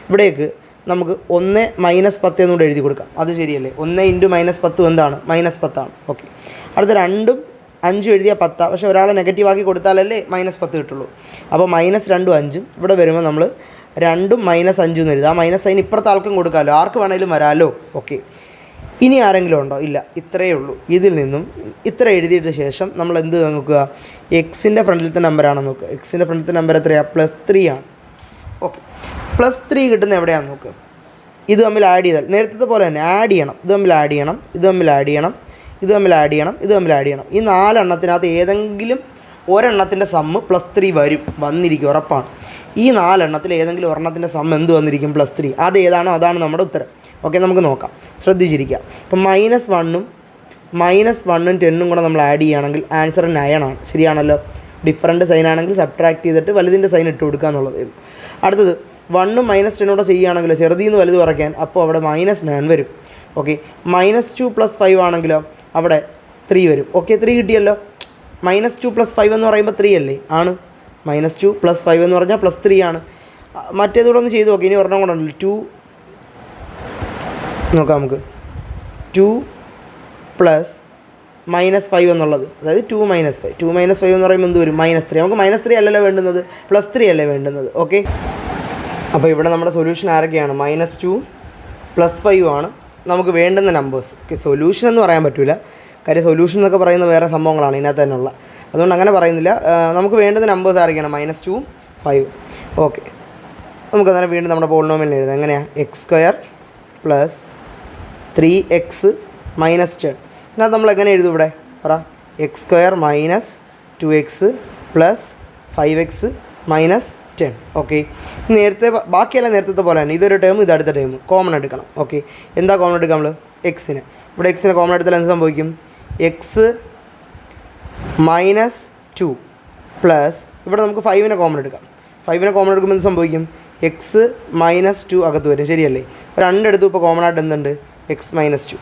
ഇവിടേക്ക് നമുക്ക് 1 -10 എന്നുകൂടെ എഴുതി കൊടുക്കാം. അത് ശരിയല്ലേ? 1 × -10 എന്താണ്? -10 ആണ്. ഓക്കെ, അടുത്ത 2ഉം 5ഉം എഴുതിയാൽ 10, പക്ഷേ ഒരാളെ നെഗറ്റീവ് ആക്കി കൊടുത്താലല്ലേ -10 കിട്ടുള്ളൂ. അപ്പോൾ -2ഉം 5ഉം ഇവിടെ വരുമ്പോൾ നമ്മൾ 2ഉം -5 എന്ന് എഴുതാം. ആ മൈനസ് സൈൻ ഇപ്പുറത്തെ ആൾക്കും കൊടുക്കാമല്ലോ, ആർക്ക് വേണമെങ്കിലും വരാമല്ലോ. ഓക്കെ, ഇനി ആരെങ്കിലും ഉണ്ടോ? ഇല്ല, ഇത്രയേ ഉള്ളൂ. ഇതിൽ നിന്നും ഇത്ര എഴുതിയിട്ട് ശേഷം നമ്മൾ എന്ത് നോക്കുക? എക്സിൻ്റെ ഫ്രണ്ടിലത്തെ നമ്പറാണെന്ന് നോക്കുക. എക്സിൻ്റെ ഫ്രണ്ടിലത്തെ നമ്പർ എത്രയാണ്? +3 ആണ്. ഓക്കെ, +3 കിട്ടുന്ന എവിടെയാണെന്ന് നോക്കുക. ഇത് തമ്മിൽ ആഡ് ചെയ്താൽ നേരത്തെ പോലെ തന്നെ ആഡ് ചെയ്യണം. ഇത് തമ്മിൽ ആഡ് ചെയ്യണം, ഇത് തമ്മിൽ ആഡ് ചെയ്യണം, ഇത് തമ്മിൽ ആഡ് ചെയ്യണം, ഇത് തമ്മിൽ ആഡ് ചെയ്യണം. ഈ 4 എണ്ണത്തിനകത്ത് ഏതെങ്കിലും ഒരെണ്ണത്തിൻ്റെ സമ്മ് +3 വന്നിരിക്കും, ഉറപ്പാണ്. ഈ 4 എണ്ണത്തിൽ ഏതെങ്കിലും ഒരെണ്ണത്തിൻ്റെ സമ്മ് എന്ത് വന്നിരിക്കും? +3. അത് ഏതാണോ അതാണ് നമ്മുടെ ഉത്തരം. ഓക്കെ, നമുക്ക് നോക്കാം, ശ്രദ്ധിച്ചിരിക്കുക. ഇപ്പം -1ഉം 10ഉം കൂടെ നമ്മൾ ആഡ് ചെയ്യുകയാണെങ്കിൽ ആൻസർ 9 ആണ്. ശരിയാണല്ലോ. ഡിഫറൻറ്റ് സൈൻ ആണെങ്കിൽ സബ്ട്രാക്ട് ചെയ്തിട്ട് വലുതിൻ്റെ സൈൻ ഇട്ട് കൊടുക്കുക എന്നുള്ളത്. അടുത്തത് 1ഉം -10 കൂടെ ചെയ്യുകയാണെങ്കിലോ ചെറുതിൽ നിന്ന് വലുത് കുറയ്ക്കാൻ, അപ്പോൾ അവിടെ -9 വരും. ഓക്കെ, -2 + 5 ആണെങ്കിലോ അവിടെ 3 വരും. ഓക്കെ, 3 കിട്ടിയല്ലോ. -2 + 5 എന്ന് പറയുമ്പോൾ 3 അല്ലേ? ആണ്. -2 + 5 എന്ന് പറഞ്ഞാൽ +3 ആണ്. മറ്റേതുകൂടെ ഒന്ന് ചെയ്ത് നോക്കി. ഇനി ഒരെണ്ണം കൂടെ ഉണ്ടല്ലോ, 2 നോക്കാം നമുക്ക്. 2 + -5 എന്നുള്ളത്, അതായത് 2 - 5. 2 - 5 എന്ന് പറയുമ്പോൾ എന്ത് വരും? -3. നമുക്ക് -3 അല്ലല്ലോ വേണ്ടുന്നത്, +3 അല്ലേ വേണ്ടുന്നത്. ഓക്കെ, അപ്പോൾ ഇവിടെ നമ്മുടെ സൊല്യൂഷൻ ആരൊക്കെയാണ്? -2 + 5 ആണ് നമുക്ക് വേണ്ടുന്ന നമ്പേഴ്സ്. ഓക്കെ, സൊല്യൂഷൻ എന്ന് പറയാൻ പറ്റില്ല, കാര്യം സൊല്യൂഷൻ എന്നൊക്കെ പറയുന്ന വേറെ സംഭവങ്ങളാണ് ഇതിനകത്ത് തന്നെയുള്ള. അതുകൊണ്ട് അങ്ങനെ പറയുന്നില്ല. നമുക്ക് വേണ്ടുന്ന നമ്പേഴ്സ് ആരൊക്കെയാണ്? -2, 5. ഓക്കെ, നമുക്കങ്ങനെ വീണ്ടും നമ്മുടെ പോളിനോമിയൽ എഴുതാം. എങ്ങനെയാണ്? x² + 3x - 10. ഇതിനകത്ത് നമ്മൾ എങ്ങനെ എഴുതും? ഇവിടെ പറ. x² - 2x + 5x - 10. ഓക്കെ, നേരത്തെ ബാക്കിയെല്ലാം നേരത്തെ പോലെ തന്നെ ഇതൊരു ടേം, ഇത് അടുത്ത ടേം കോമൺ എടുക്കണം. ഓക്കെ, എന്താ കോമൺ എടുക്കാം? നമ്മൾ എക്സിന്. ഇവിടെ എക്സിനെ കോമൺ എടുത്താൽ എന്ത് സംഭവിക്കും? x - 2 പ്ലസ് ഇവിടെ നമുക്ക് 5നെ കോമൺ എടുക്കാം. 5നെ കോമൺ എടുക്കുമ്പോൾ എന്ത് സംഭവിക്കും? x - 2 അകത്ത് വരും. ശരിയല്ലേ? രണ്ടെടുത്തും ഇപ്പോൾ കോമൺ ആയിട്ട് എന്തുണ്ട്? x - 2.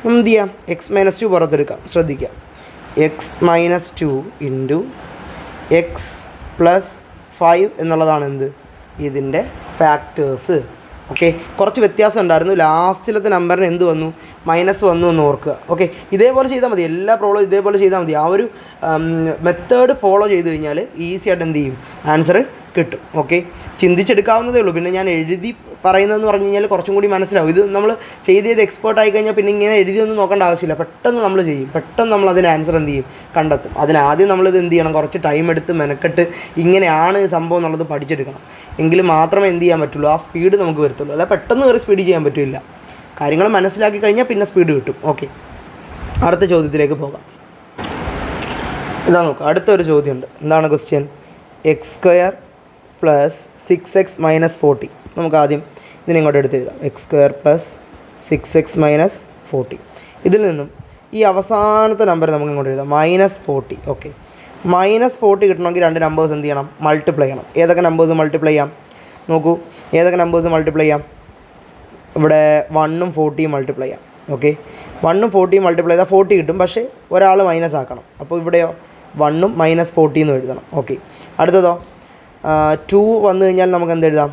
എന്ത് ചെയ്യാം? x - 2 പുറത്തെടുക്കാം. ശ്രദ്ധിക്കാം, x - 2 ഇൻറ്റു x + 5 എന്നുള്ളതാണ് എന്ത്? ഇതിൻ്റെ ഫാക്ടേഴ്സ്. ഓക്കെ, കുറച്ച് വ്യത്യാസം ഉണ്ടായിരുന്നു. ലാസ്റ്റിലത്തെ നമ്പറിന് എന്ത് വന്നു? മൈനസ് വന്നു എന്ന് ഓർക്കുക. ഓക്കെ, ഇതേപോലെ ചെയ്താൽ മതി. എല്ലാ പ്രോബ്ലം ഇതേപോലെ ചെയ്താൽ മതി. ആ ഒരു മെത്തേഡ് ഫോളോ ചെയ്ത് കഴിഞ്ഞാൽ ഈസി ആയിട്ട് എന്ത് ചെയ്യും? ആൻസർ കിട്ടും. ഓക്കെ, ചിന്തിച്ചെടുക്കാവുന്നതേ ഉള്ളൂ. പിന്നെ ഞാൻ എഴുതി പറയുന്നതെന്ന് പറഞ്ഞു കഴിഞ്ഞാൽ കുറച്ചും കൂടി മനസ്സിലാവും. ഇത് നമ്മൾ ചെയ്ത് എക്സ്പേർട്ട് ആയി കഴിഞ്ഞാൽ പിന്നെ ഇങ്ങനെ എഴുതിയൊന്നും നോക്കേണ്ട ആവശ്യമില്ല. പെട്ടെന്ന് നമ്മൾ ചെയ്യും, പെട്ടെന്ന് നമ്മൾ അതിൻ്റെ ആൻസർ എന്ത് ചെയ്യും? കണ്ടെത്തും. അതിനാദ്യം നമ്മളിത് എന്ത് ചെയ്യണം? കുറച്ച് ടൈം എടുത്ത് മെനക്കെട്ട് ഇങ്ങനെയാണ് സംഭവം എന്നുള്ളത് പഠിച്ചെടുക്കണം. എങ്കിൽ മാത്രമേ എന്ത് ചെയ്യാൻ പറ്റുള്ളൂ? ആ സ്പീഡ് നമുക്ക് വരത്തുള്ളൂ. അല്ല പെട്ടെന്ന് കയറി സ്പീഡ് ചെയ്യാൻ പറ്റില്ല. കാര്യങ്ങൾ മനസ്സിലാക്കി കഴിഞ്ഞാൽ പിന്നെ സ്പീഡ് കിട്ടും. ഓക്കെ, അടുത്ത ചോദ്യത്തിലേക്ക് പോകാം. ഇതാ നോക്കുക, അടുത്തൊരു ചോദ്യമുണ്ട്. എന്താണ് ക്വസ്റ്റ്യൻ? x² + 6x - 40. നമുക്ക് ആദ്യം ഇതിനെ ഇങ്ങോട്ട് എടുത്ത് എഴുതാം. x² + 6x - 40. ഇതിൽ നിന്നും ഈ അവസാനത്തെ നമ്പർ നമുക്ക് ഇങ്ങോട്ട് എഴുതാം, -40. ഓക്കെ, -40 കിട്ടണമെങ്കിൽ രണ്ട് നമ്പേഴ്സ് എന്ത് ചെയ്യണം? മൾട്ടിപ്ലൈ ചെയ്യണം. ഏതൊക്കെ നമ്പേഴ്സ് മൾട്ടിപ്ലൈ ചെയ്യാം? നോക്കൂ, ഏതൊക്കെ നമ്പേഴ്സ് മൾട്ടിപ്ലൈ ചെയ്യാം? ഇവിടെ 1ഉം 40ഉം മൾട്ടിപ്ലൈ ചെയ്യാം. ഓക്കെ, 1ഉം 40ഉം മൾട്ടിപ്ലൈ ചെയ്താൽ 40 കിട്ടും. പക്ഷേ ഒരാൾ മൈനസ് ആക്കണം. അപ്പോൾ ഇവിടെയോ 1ഉം -40 എന്നും എഴുതണം. ഓക്കെ, അടുത്തതോ 2 വന്നു കഴിഞ്ഞാൽ നമുക്ക് എന്ത് എഴുതാം?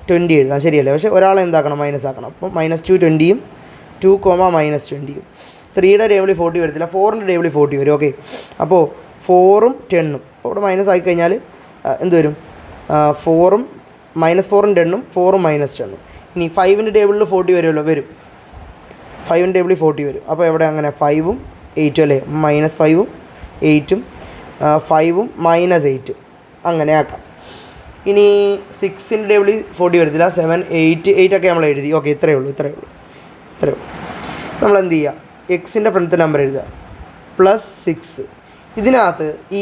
20 എഴുതാം. ശരിയല്ലേ? പക്ഷേ ഒരാളെ എന്താക്കണം? മൈനസ് ആക്കണം. അപ്പം -2 20ഉം 2, -20ഉം. 3യുടെ ടേബിളിൽ 40 വരത്തില്ല, 4ൻ്റെ ടേബിളിൽ 40 വരും. ഓക്കെ, അപ്പോൾ 4ഉം 10ഉം അപ്പോൾ ഇവിടെ മൈനസ് ആയി കഴിഞ്ഞാൽ എന്ത് വരും? 4ഉം -4ഉം 10ഉം 4ഉം -10ഉം. ഇനി 5ൻ്റെ ടേബിളിൽ 40 വരുമല്ലോ, വരും. 5ൻ്റെ ടേബിളിൽ 40 വരും. അപ്പോൾ എവിടെ അങ്ങനെ 5ഉം 8ഉം അല്ലേ? -5ഉം 8ഉം 5ഉം -8ഉം അങ്ങനെ ആക്കാം. ഇനി 6 ടേബിൾ 40 വരത്തില്ല, 7 8 ഒക്കെ നമ്മൾ എഴുതി. ഓക്കെ, ഇത്രയേ ഉള്ളൂ. നമ്മൾ എന്ത് ചെയ്യുക, എക്സിൻ്റെ ഫ്രണ്ടത്തെ നമ്പർ എഴുതുക +6. ഇതിനകത്ത് ഈ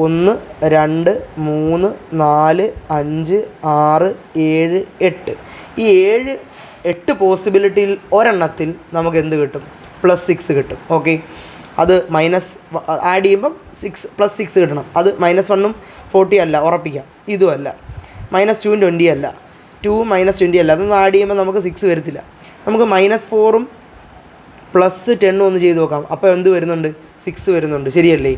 1 2 3 4 5 6 7 8 ഈ 8 പോസിബിലിറ്റിയിൽ ഒരെണ്ണത്തിൽ നമുക്ക് എന്ത് കിട്ടും, +6 കിട്ടും. ഓക്കെ, അത് മൈനസ് ആഡ് ചെയ്യുമ്പം +6 കിട്ടണം. അത് -1ഉം 40 അല്ല, ഉറപ്പിക്കാം. ഇതും അല്ല, -2ഉം 20 അല്ല, 2 -20 അല്ല. അതൊന്നും ആഡ് ചെയ്യുമ്പോൾ നമുക്ക് 6 വരത്തില്ല. നമുക്ക് -4ഉം +10ഉം ഒന്ന് ചെയ്ത് നോക്കാം. അപ്പോൾ എന്ത് വരുന്നുണ്ട്, 6 വരുന്നുണ്ട്, ശരിയല്ലേ?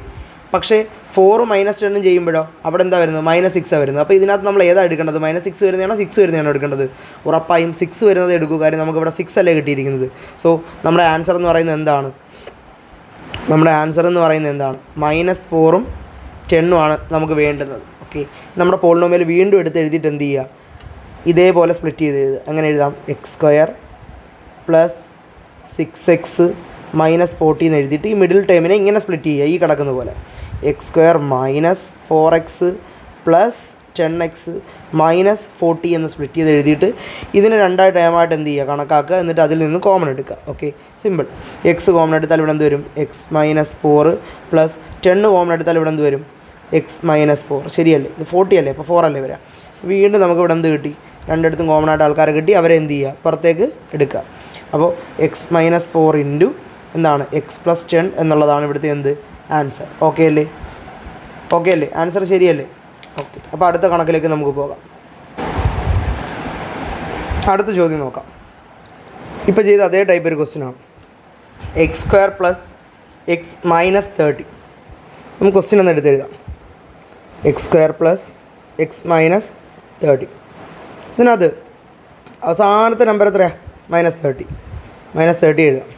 പക്ഷേ 4 -10 ചെയ്യുമ്പോഴോ അവിടെ എന്താ വരുന്നത്, -6 വരുന്നത്. അപ്പോൾ ഇതിനകത്ത് നമ്മൾ ഏതാണ് എടുക്കേണ്ടത്, -6 വരുന്നതാണോ 6 വരുന്നതാണോ എടുക്കേണ്ടത്? ഉറപ്പായും 6 വരുന്നത് എടുക്കൂ, കാര്യം നമുക്കിവിടെ 6 അല്ലേ കിട്ടിയിരിക്കുന്നത്. സോ നമ്മുടെ ആൻസർ എന്ന് പറയുന്നത് എന്താണ്, -4ഉം 10ഉം ആണ് നമുക്ക് വേണ്ടുന്നത്. ഓക്കെ, നമ്മുടെ പോളിനോമിയൽ വീണ്ടും എടുത്ത് എഴുതിയിട്ട് എന്ത് ചെയ്യുക, ഇതേപോലെ സ്പ്ലിറ്റ് ചെയ്ത് എഴുതുക. അങ്ങനെ എഴുതാം, x² + 6x - 40 എന്ന് എഴുതിയിട്ട് ഈ മിഡിൽ ടേമിനെ ഇങ്ങനെ സ്പ്ലിറ്റ് ചെയ്യുക, ഈ കിടക്കുന്ന പോലെ. x² - 4x + 10x - 40 എന്ന് സ്പ്ലിറ്റ് ചെയ്ത് എഴുതിയിട്ട് ഇതിന് രണ്ടായി ടേമായിട്ട് എന്ത് ചെയ്യുക, കണക്കാക്കുക. എന്നിട്ട് അതിൽ നിന്ന് കോമൺ എടുക്കുക. Okay, simple. എക്സ് കോമൺ എടുത്താൽ ഇവിടെ എന്ത് വരും, x - 4 + 10 കോമൺ എടുത്താൽ ഇവിടെ എന്ത് വരും, x - 4. ശരിയല്ലേ? ഇത് 40 അല്ലേ, അപ്പോൾ 4 അല്ലേ വരാം. വീണ്ടും നമുക്ക് ഇവിടെ എന്ത് കിട്ടി, രണ്ടിടത്തും കോമൺ ആയിട്ട് ആൾക്കാരെ കിട്ടി. അവരെ എന്ത് ചെയ്യുക, പുറത്തേക്ക് എടുക്കുക. അപ്പോൾ x - 4 ഇൻറ്റു എന്താണ്, x + 10 എന്നുള്ളതാണ് ഇവിടുത്തെ എന്ത് ആൻസർ. ഓക്കെ അല്ലേ? ആൻസർ ശരിയല്ലേ? ഓക്കെ, അപ്പോൾ അടുത്ത കണക്കിലേക്ക് നമുക്ക് പോകാം. അടുത്ത ചോദ്യം നോക്കാം. ഇപ്പോൾ ചെയ്ത അതേ ടൈപ്പ് ഒരു ക്വസ്റ്റ്യനാണ്. x² + x - 30. നമുക്ക് ക്വസ്റ്റ്യൻ ഒന്ന് എടുത്ത് എഴുതാം. x² + x - 30. ഇതിനകത്ത് അവസാനത്തെ നമ്പർ എത്രയാണ്, -30. -30 എഴുതാം.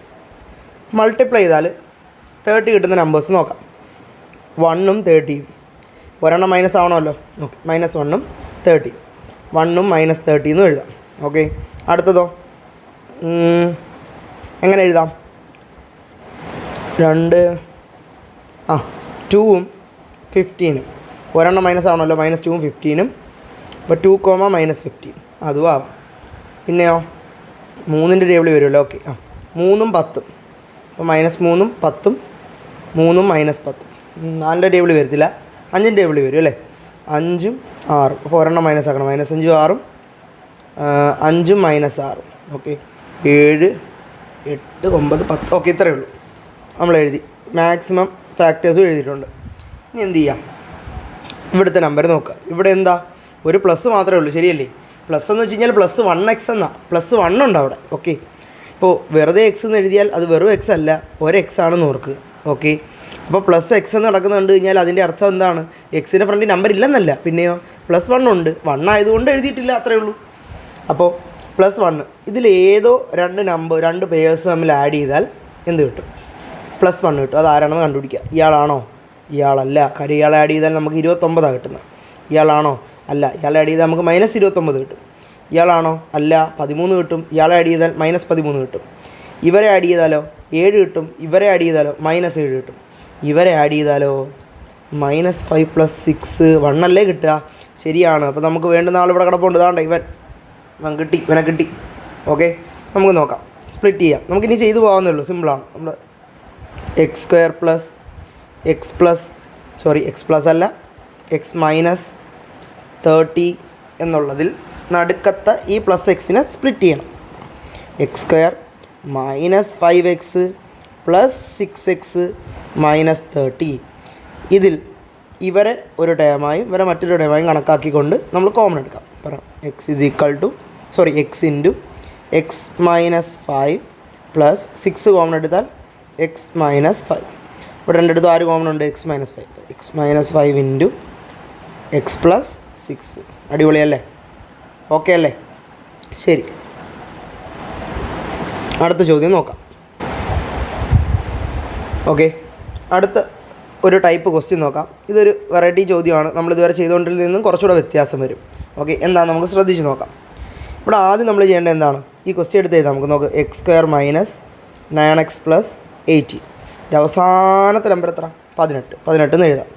മൾട്ടിപ്ലൈ ചെയ്താൽ 30 കിട്ടുന്ന നമ്പേഴ്സ് നോക്കാം. 1ഉം 30ഉം ഒരെണ്ണം മൈനസ് ആവണമല്ലോ. ഓക്കെ, -1ഉം 30, 1ഉം -30 എന്നും എഴുതാം. ഓക്കെ, അടുത്തതോ എങ്ങനെ എഴുതാം, 2ഉം 15ഉം ഒരെണ്ണം മൈനസ് ആവണമല്ലോ, -2ഉം 15ഉം. അപ്പോൾ 2, -15 അതും ആവാം. പിന്നെയോ 3ൻ്റെ ടേബിൾ വരുമല്ലോ. ഓക്കെ, 3ഉം 10ഉം. അപ്പോൾ -3ഉം 10ഉം, 3ഉം -10. 4ൻ്റെ ടേബിൾ വരത്തില്ല, 5ൻ്റെ ടേബിൾ വരും അല്ലേ. 5ഉം 6ഉം. അപ്പോൾ ഒരെണ്ണം മൈനസ് ആക്കണം, -5ഉം 6ഉം, 5ഉം -6ഉം. ഓക്കെ, 7 8 9 10. ഓക്കെ, ഇത്രയേ ഉള്ളൂ. നമ്മൾ എഴുതി, മാക്സിമം ഫാക്ടേഴ്സും എഴുതിയിട്ടുണ്ട്. ഇനി എന്ത് ചെയ്യാം, ഇവിടുത്തെ നമ്പർ നോക്കുക. ഇവിടെ എന്താ, ഒരു പ്ലസ് മാത്രമേ ഉള്ളൂ, ശരിയല്ലേ? പ്ലസ് എന്ന് വെച്ച് കഴിഞ്ഞാൽ +1x എന്നാണ്, +1 ഉണ്ട് അവിടെ. ഓക്കെ, ഇപ്പോൾ വെറുതെ x എന്ന് എഴുതിയാൽ അത് വെറും x അല്ല, ഒരു x ആണെന്ന് ഓർക്കുക. ഓക്കെ, അപ്പോൾ +x എന്ന് നടക്കുന്നത് കണ്ടു കഴിഞ്ഞാൽ അതിൻ്റെ അർത്ഥം എന്താണ്, എക്സിൻ്റെ ഫ്രണ്ടിൽ നമ്പർ ഇല്ലെന്നല്ല, പിന്നെയോ +1 ഉണ്ട്. 1 ആയതുകൊണ്ട് എഴുതിയിട്ടില്ല, അത്രയേ ഉള്ളൂ. അപ്പോൾ +1 ഇതിലേതോ രണ്ട് പേഴ്സ് തമ്മിൽ ആഡ് ചെയ്താൽ എന്ത് കിട്ടും, +1 കിട്ടും. അത് ആരാണെന്ന് കണ്ടുപിടിക്കുക. ഇയാളാണോ, ഇയാളല്ല, കാര്യം ഇയാളെ ആഡ് ചെയ്താൽ നമുക്ക് 29 കിട്ടുന്നത്. ഇയാളാണോ, അല്ല, ഇയാളെ ആഡ് ചെയ്താൽ നമുക്ക് -29 കിട്ടും. ഇയാളാണോ, അല്ല, 13 കിട്ടും. ഇയാളെ ആഡ് ചെയ്താൽ -13 കിട്ടും. ഇവരെ ആഡ് ചെയ്താലോ 7 കിട്ടും. ഇവരെ ആഡ് ചെയ്താലോ -7 കിട്ടും. ഇവരെ ആഡ് ചെയ്താലോ -5 + 6 1 അല്ലേ കിട്ടുക. ശരിയാണ്. അപ്പോൾ നമുക്ക് വേണ്ടുന്ന ആൾ ഇവിടെ കിടപ്പുണ്ട്, ഇതാണ്ട് ഇവനെ കിട്ടി. ഓക്കെ, നമുക്ക് നോക്കാം, സ്പ്ലിറ്റ് ചെയ്യാം. നമുക്കിനി ചെയ്തു പോകാവുന്നേ ഉള്ളൂ, സിമ്പിളാണ്. നമ്മൾ x² + x എന്നുള്ളതിൽ നടുക്കത്തെ ഈ +xനെ സ്പ്ലിറ്റ് ചെയ്യണം. x² - 5x + 6x - 30. ഇതിൽ ഇവരെ ഒരു ടേമായും ഇവരെ മറ്റൊരു ടേമായും കണക്കാക്കിക്കൊണ്ട് നമ്മൾ കോമൺ എടുക്കാം. പറയാം, x × x - 5 + 6 കോമൺ എടുത്താൽ x - 5. ഇവിടെ രണ്ടിടത്തും ആര് കോമൺ ഉണ്ട്, x - 5. x - 5 × x + 6. അടിപൊളിയല്ലേ? ഓക്കെ അല്ലേ? ശരി, അടുത്ത ചോദ്യം നോക്കാം. ഓക്കെ, അടുത്ത ഒരു ടൈപ്പ് ക്വസ്റ്റ്യൻ നോക്കാം. ഇതൊരു വെറൈറ്റി ചോദ്യമാണ്, നമ്മളിതുവരെ ചെയ്തുകൊണ്ടിൽ നിന്നും കുറച്ചുകൂടെ വ്യത്യാസം വരും. ഓക്കെ, എന്താണ് നമുക്ക് ശ്രദ്ധിച്ച് നോക്കാം. ഇവിടെ ആദ്യം നമ്മൾ ചെയ്യേണ്ടത് എന്താണ്, ഈ ക്വസ്റ്റ്യൻ എടുത്ത് എഴുതാം. നമുക്ക് നോക്കാം, x² - 9x + 80. അവസാനത്തെ നമ്പർ എത്ര, 18 എന്ന് എഴുതാം.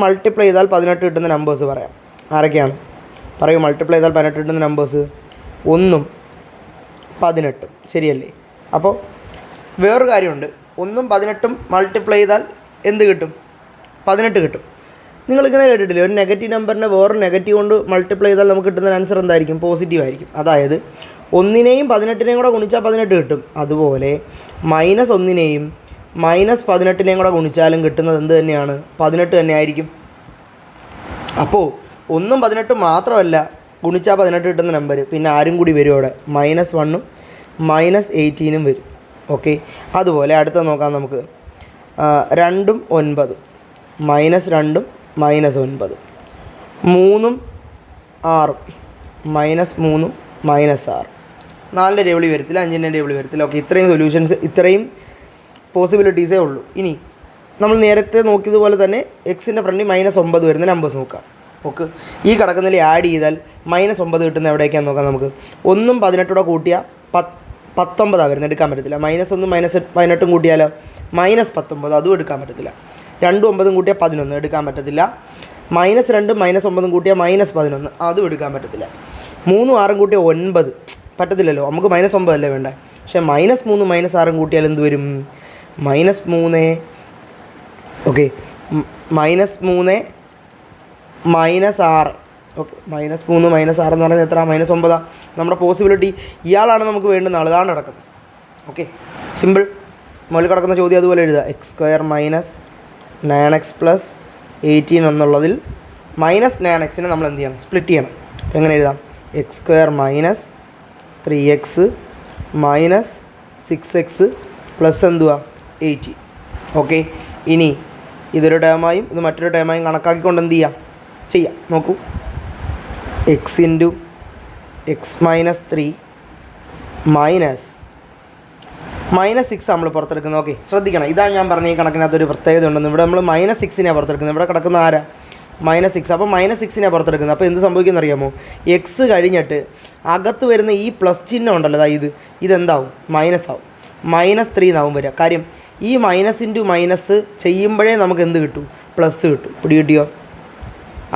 മൾട്ടിപ്ലൈ ചെയ്താൽ 18 കിട്ടുന്ന നമ്പേഴ്സ് പറയാം. ആരൊക്കെയാണ്, പറയൂ, മൾട്ടിപ്ലൈ ചെയ്താൽ 18 കിട്ടുന്ന നമ്പേഴ്സ് 1ഉം 18 ശരിയല്ലേ? അപ്പോൾ വേറൊരു കാര്യമുണ്ട്, 1ഉം 18 മൾട്ടിപ്ലൈ ചെയ്താൽ എന്ത് കിട്ടും? 18 കിട്ടും. നിങ്ങളിങ്ങനെ കേട്ടിട്ടില്ലേ, ഒരു നെഗറ്റീവ് നമ്പറിനെ വേറൊരു നെഗറ്റീവ് കൊണ്ട് മൾട്ടിപ്ലൈ ചെയ്താൽ നമുക്ക് കിട്ടുന്ന ആൻസർ എന്തായിരിക്കും? പോസിറ്റീവ് ആയിരിക്കും. അതായത് 1നെയും 18നെയും കൂടെ ഗുണിച്ചാൽ 18 കിട്ടും. അതുപോലെ -1നെയും -18നെയും കൂടെ ഗുണിച്ചാലും കിട്ടുന്നത് എന്ത് തന്നെയാണ്? 18 തന്നെ ആയിരിക്കും. അപ്പോൾ 1ഉം 18 മാത്രമല്ല ഗുണിച്ചാൽ 18 കിട്ടുന്ന നമ്പർ, പിന്നെ ആരും കൂടി വരും അവിടെ, -1ഉം -18ഉം വരും. ഓക്കെ, അതുപോലെ അടുത്ത നോക്കാം നമുക്ക്. 2ഉം 9, -2ഉം -9, 3ഉം 6, -3ഉം -6, 4ൻ്റെ ടേബിളിൽ വരത്തില്ല, 5ൻ്റെ ടേബിളിൽ വരത്തില്ല. ഓക്കെ, ഇത്രയും സൊല്യൂഷൻസ്, ഇത്രയും പോസിബിലിറ്റീസേ ഉള്ളൂ. ഇനി നമ്മൾ നേരത്തെ നോക്കിയതുപോലെ തന്നെ എക്സിൻ്റെ ഫ്രണ്ടിൽ -9 വരുന്ന നമ്പേഴ്സ് നോക്കാം. ഓക്കെ, ഈ കിടക്കുന്നതിൽ ആഡ് ചെയ്താൽ -9 കിട്ടുന്ന എവിടേക്കാന്ന് നോക്കാം നമുക്ക്. 1ഉം 18 കൂട്ടിയാൽ 19 വരുന്നത്, എടുക്കാൻ പറ്റത്തില്ല. -1ഉം -18 കൂട്ടിയാലോ -19, അതും എടുക്കാൻ പറ്റത്തില്ല. 2ഉം 9 കൂട്ടിയാൽ 11, എടുക്കാൻ പറ്റത്തില്ല. -2ഉം -9 കൂട്ടിയാൽ -11, അതും എടുക്കാൻ പറ്റത്തില്ല. 3ഉം 6ഉം കൂട്ടിയാൽ 9, പറ്റത്തില്ലല്ലോ, നമുക്ക് -9 അല്ലേ വേണ്ടേ. പക്ഷേ -3ഉം -6ഉം കൂട്ടിയാൽ എന്ത് വരും? -3, ഓക്കെ, -3 -6. ഓക്കെ, -3 -6 എന്ന് പറയുന്നത് എത്ര? -9. നമ്മുടെ പോസിബിലിറ്റി ഇയാളാണ് നമുക്ക് വേണ്ടുന്ന ആൾ, ഇതാണ് കിടക്കുന്നത്. Okay, simple. മുകളിൽ കിടക്കുന്ന ചോദ്യം അതുപോലെ എഴുതുക. x² - 9x + 18 എന്നുള്ളതിൽ -9xനെ നമ്മൾ എന്ത് ചെയ്യണം? സ്പ്ലിറ്റ് ചെയ്യണം. അപ്പോൾ എങ്ങനെ എഴുതാം? x² - 3x - 6x പ്ലസ് എന്തുവാ? 18. ഓക്കെ, ഇനി ഇതൊരു ടേമായും ഇത് മറ്റൊരു ടേമായും കണക്കാക്കിക്കൊണ്ട് എന്ത് ചെയ്യാം? നോക്കൂ, x × x - 3 -6 നമ്മൾ പുറത്തെടുക്കുന്നത്. ഓക്കെ, ശ്രദ്ധിക്കണം, ഇതാണ് ഞാൻ പറഞ്ഞ ഈ കണക്കിനകത്തൊരു പ്രത്യേകത ഉണ്ടെന്ന്. ഇവിടെ നമ്മൾ -6നെ പുറത്തെടുക്കുന്നത്, ഇവിടെ കിടക്കുന്ന ആരാ? -6. അപ്പോൾ -6നെ പുറത്തെടുക്കുന്നത്. അപ്പോൾ എന്ത് സംഭവിക്കുമെന്ന് അറിയാമോ? എക്സ് കഴിഞ്ഞിട്ട് അകത്ത് വരുന്ന ഈ പ്ലസ് ചിഹ്നം ഉണ്ടല്ലോ, ഇതെന്താവും? മൈനസാവും. -3 എന്നാവും വരിക. കാര്യം ഈ -× ചെയ്യുമ്പോഴേ നമുക്ക് എന്ത് കിട്ടും? പ്ലസ് കിട്ടും. പിടികിട്ടിയോ?